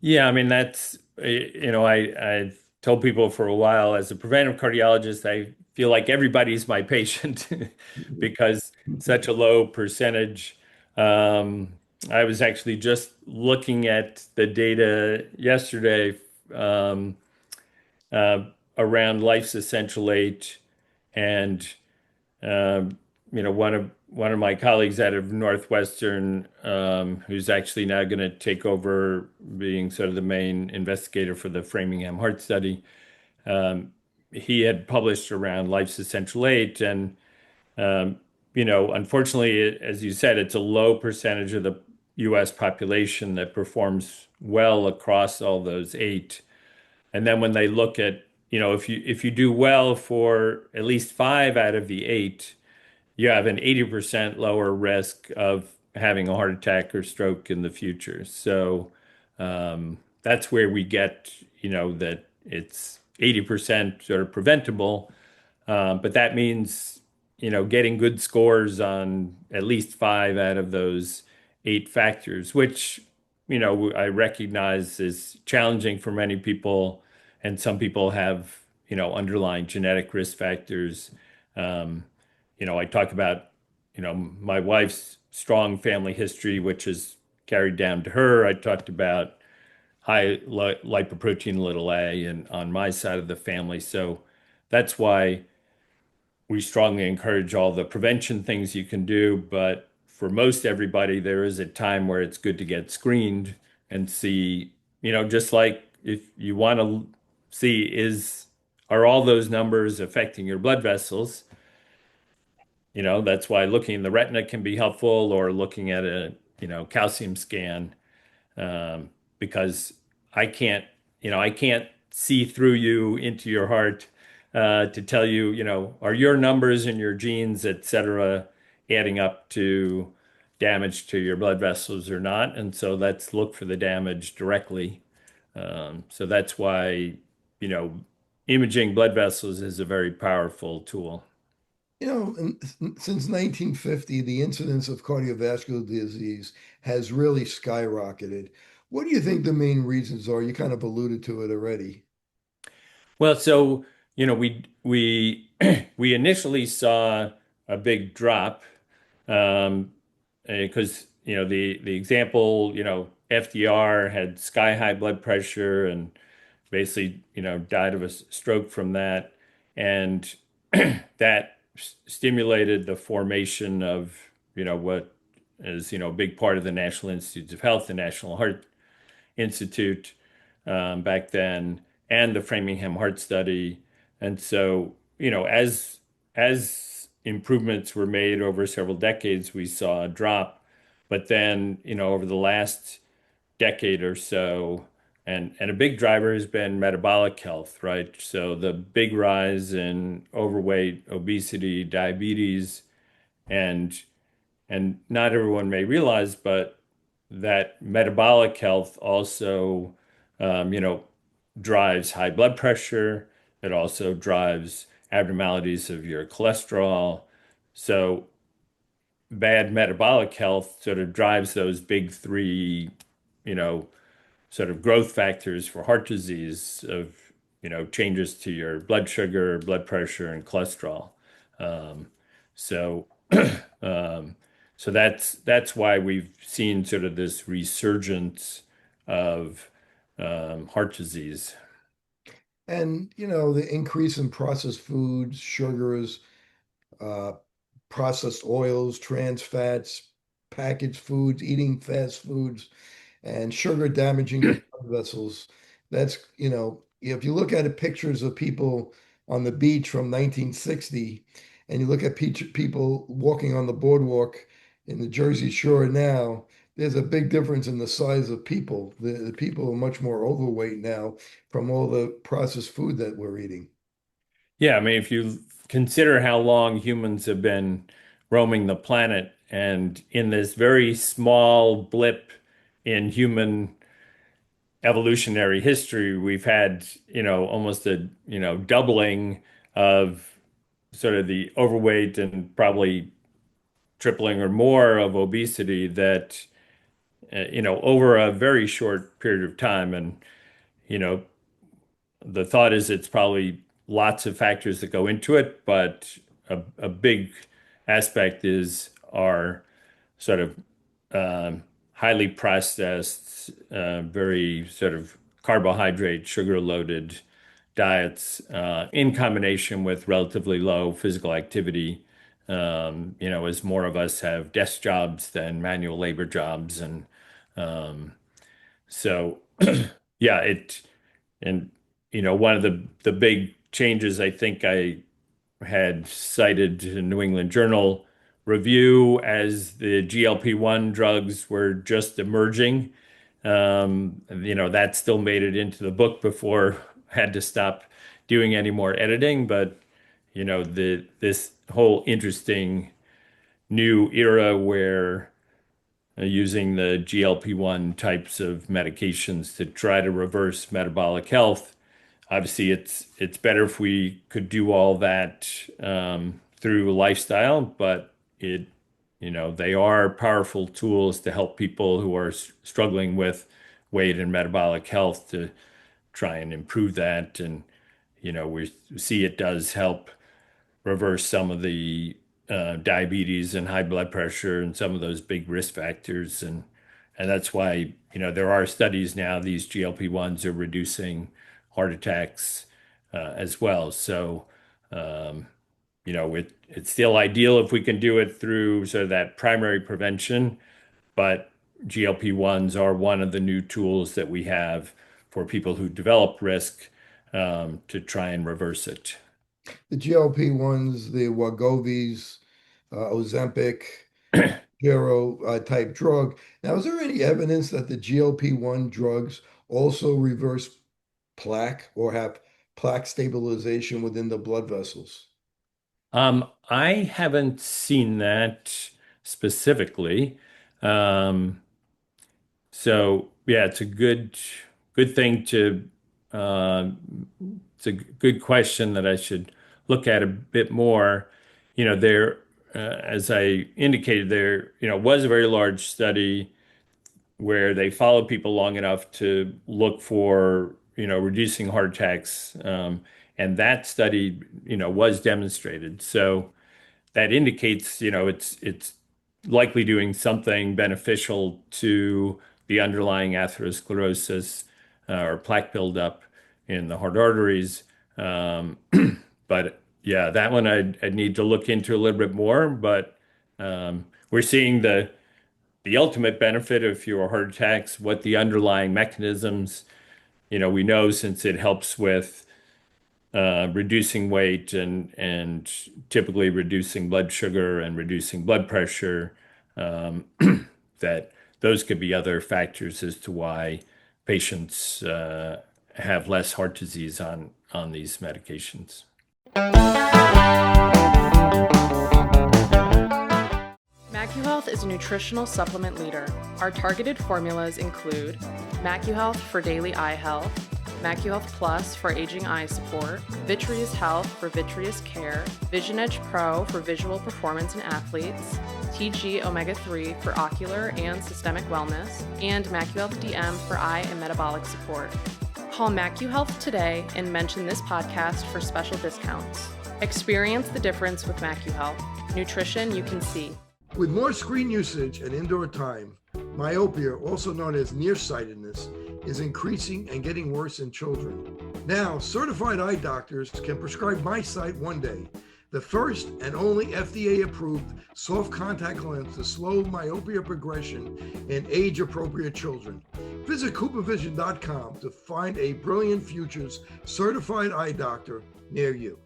Yeah, I mean that's I've told people for a while as a preventive cardiologist, I feel like everybody's my patient because such a low percentage. Um, I was actually just looking at the data yesterday um, uh, around Life's Essential Eight, and one of my colleagues out of Northwestern, who's actually now going to take over being sort of the main investigator for the Framingham Heart Study. Um, he had published around Life's Essential Eight, and unfortunately, as you said, it's a low percentage of the U.S. population that performs well across all those eight. And then when they look at, if you do well for at least five out of the eight, you have an 80% lower risk of having a heart attack or stroke in the future. So that's where we get, that it's 80% sort of preventable. But that means, getting good scores on at least five out of those eight factors, which, I recognize is challenging for many people. And some people have, underlying genetic risk factors. Um, I talk about, my wife's strong family history, which is carried down to her. I talked about high lipoprotein little a and on my side of the family. So that's why we strongly encourage all the prevention things you can do. But for most everybody, there is a time where it's good to get screened and see, just like if you want to see are all those numbers affecting your blood vessels? That's why looking in the retina can be helpful, or looking at a, calcium scan, um, because I can't see through you into your heart to tell you, are your numbers and your genes, et cetera, adding up to damage to your blood vessels or not? And so let's look for the damage directly. So that's why, you know, imaging blood vessels is a very powerful tool. Since 1950, the incidence of cardiovascular disease has really skyrocketed. What do you think the main reasons are? You kind of alluded to it already. Well, so, we we initially saw a big drop, because, the example, FDR had sky high blood pressure and basically, died of a stroke from that. And that stimulated the formation of, what is, a big part of the National Institutes of Health, the National Heart Institute, back then, and the Framingham Heart Study. And so, as improvements were made over several decades, we saw a drop. But then, over the last decade or so, and a big driver has been metabolic health, right? So the big rise in overweight, obesity, diabetes, and not everyone may realize, but that metabolic health also, you know, drives high blood pressure. It also drives abnormalities of your cholesterol. So bad metabolic health sort of drives those big three, you know, sort of growth factors for heart disease of, changes to your blood sugar, blood pressure, and cholesterol. Um, so, um, so that's why we've seen sort of this resurgence of heart disease. And, the increase in processed foods, sugars, uh, processed oils, trans fats, packaged foods, eating fast foods, and sugar damaging the blood vessels. That's, if you look at pictures of people on the beach from 1960, and you look at people walking on the boardwalk in the Jersey Shore now, there's a big difference in the size of people. The people are much more overweight now from all the processed food that we're eating. Yeah, I mean, if you consider how long humans have been roaming the planet, and in this very small blip in human evolutionary history, we've had, almost a, doubling of sort of the overweight and probably tripling or more of obesity that, over a very short period of time. And, you know, the thought is it's probably lots of factors that go into it, but a big aspect is our sort of highly processed, very sort of carbohydrate, sugar-loaded diets, in combination with relatively low physical activity. As more of us have desk jobs than manual labor jobs, and so yeah, and one of the big changes I think I had cited in New England Journal Review as the GLP-1 drugs were just emerging. That still made it into the book before I had to stop doing any more editing. But, this whole interesting new era where using the GLP-1 types of medications to try to reverse metabolic health. Obviously, it's better if we could do all that through lifestyle, but they are powerful tools to help people who are struggling with weight and metabolic health to try and improve that. And we see it does help reverse some of the diabetes and high blood pressure and some of those big risk factors. And that's why, there are studies now, these GLP-1s are reducing heart attacks as well. So, it's still ideal if we can do it through sort of that primary prevention, but GLP-1s are one of the new tools that we have for people who develop risk to try and reverse it. The GLP-1s, the Wegovy's, Ozempic, Hero type drug. Now, is there any evidence that the GLP-1 drugs also reverse plaque or have plaque stabilization within the blood vessels? I haven't seen that specifically. So yeah, it's a good good thing to, it's a good question that I should look at a bit more. There, as I indicated, there, was a very large study where they followed people long enough to look for, reducing heart attacks. And that study, was demonstrated. So that indicates, it's likely doing something beneficial to the underlying atherosclerosis or plaque buildup in the heart arteries. But yeah, that one I'd need to look into a little bit more. But we're seeing the ultimate benefit of fewer heart attacks, what the underlying mechanisms, we know since it helps with reducing weight and typically reducing blood sugar and reducing blood pressure, that those could be other factors as to why patients have less heart disease on these medications. MacuHealth is a nutritional supplement leader. Our targeted formulas include MacuHealth for daily eye health, MacuHealth Plus for aging eye support, Vitreous Health for vitreous care, Vision Edge Pro for visual performance in athletes, TG Omega-3 for ocular and systemic wellness, and MacuHealth DM for eye and metabolic support. Call MacuHealth today and mention this podcast for special discounts. Experience the difference with MacuHealth. Nutrition you can see. With more screen usage and indoor time, myopia, also known as nearsightedness, is increasing and getting worse in children. Now, certified eye doctors can prescribe MiSight One Day, the first and only FDA-approved soft contact lens to slow myopia progression in age-appropriate children. Visit CooperVision.com to find a Brilliant Futures certified eye doctor near you.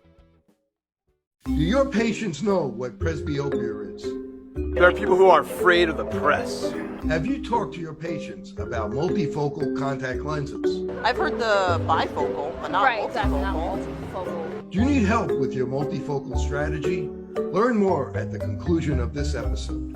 Do your patients know what presbyopia is? There are people who are afraid of the press. Have you talked to your patients about multifocal contact lenses? I've heard the bifocal, but not multifocal. Exactly, not multifocal. Do you need help with your multifocal strategy? Learn more at the conclusion of this episode.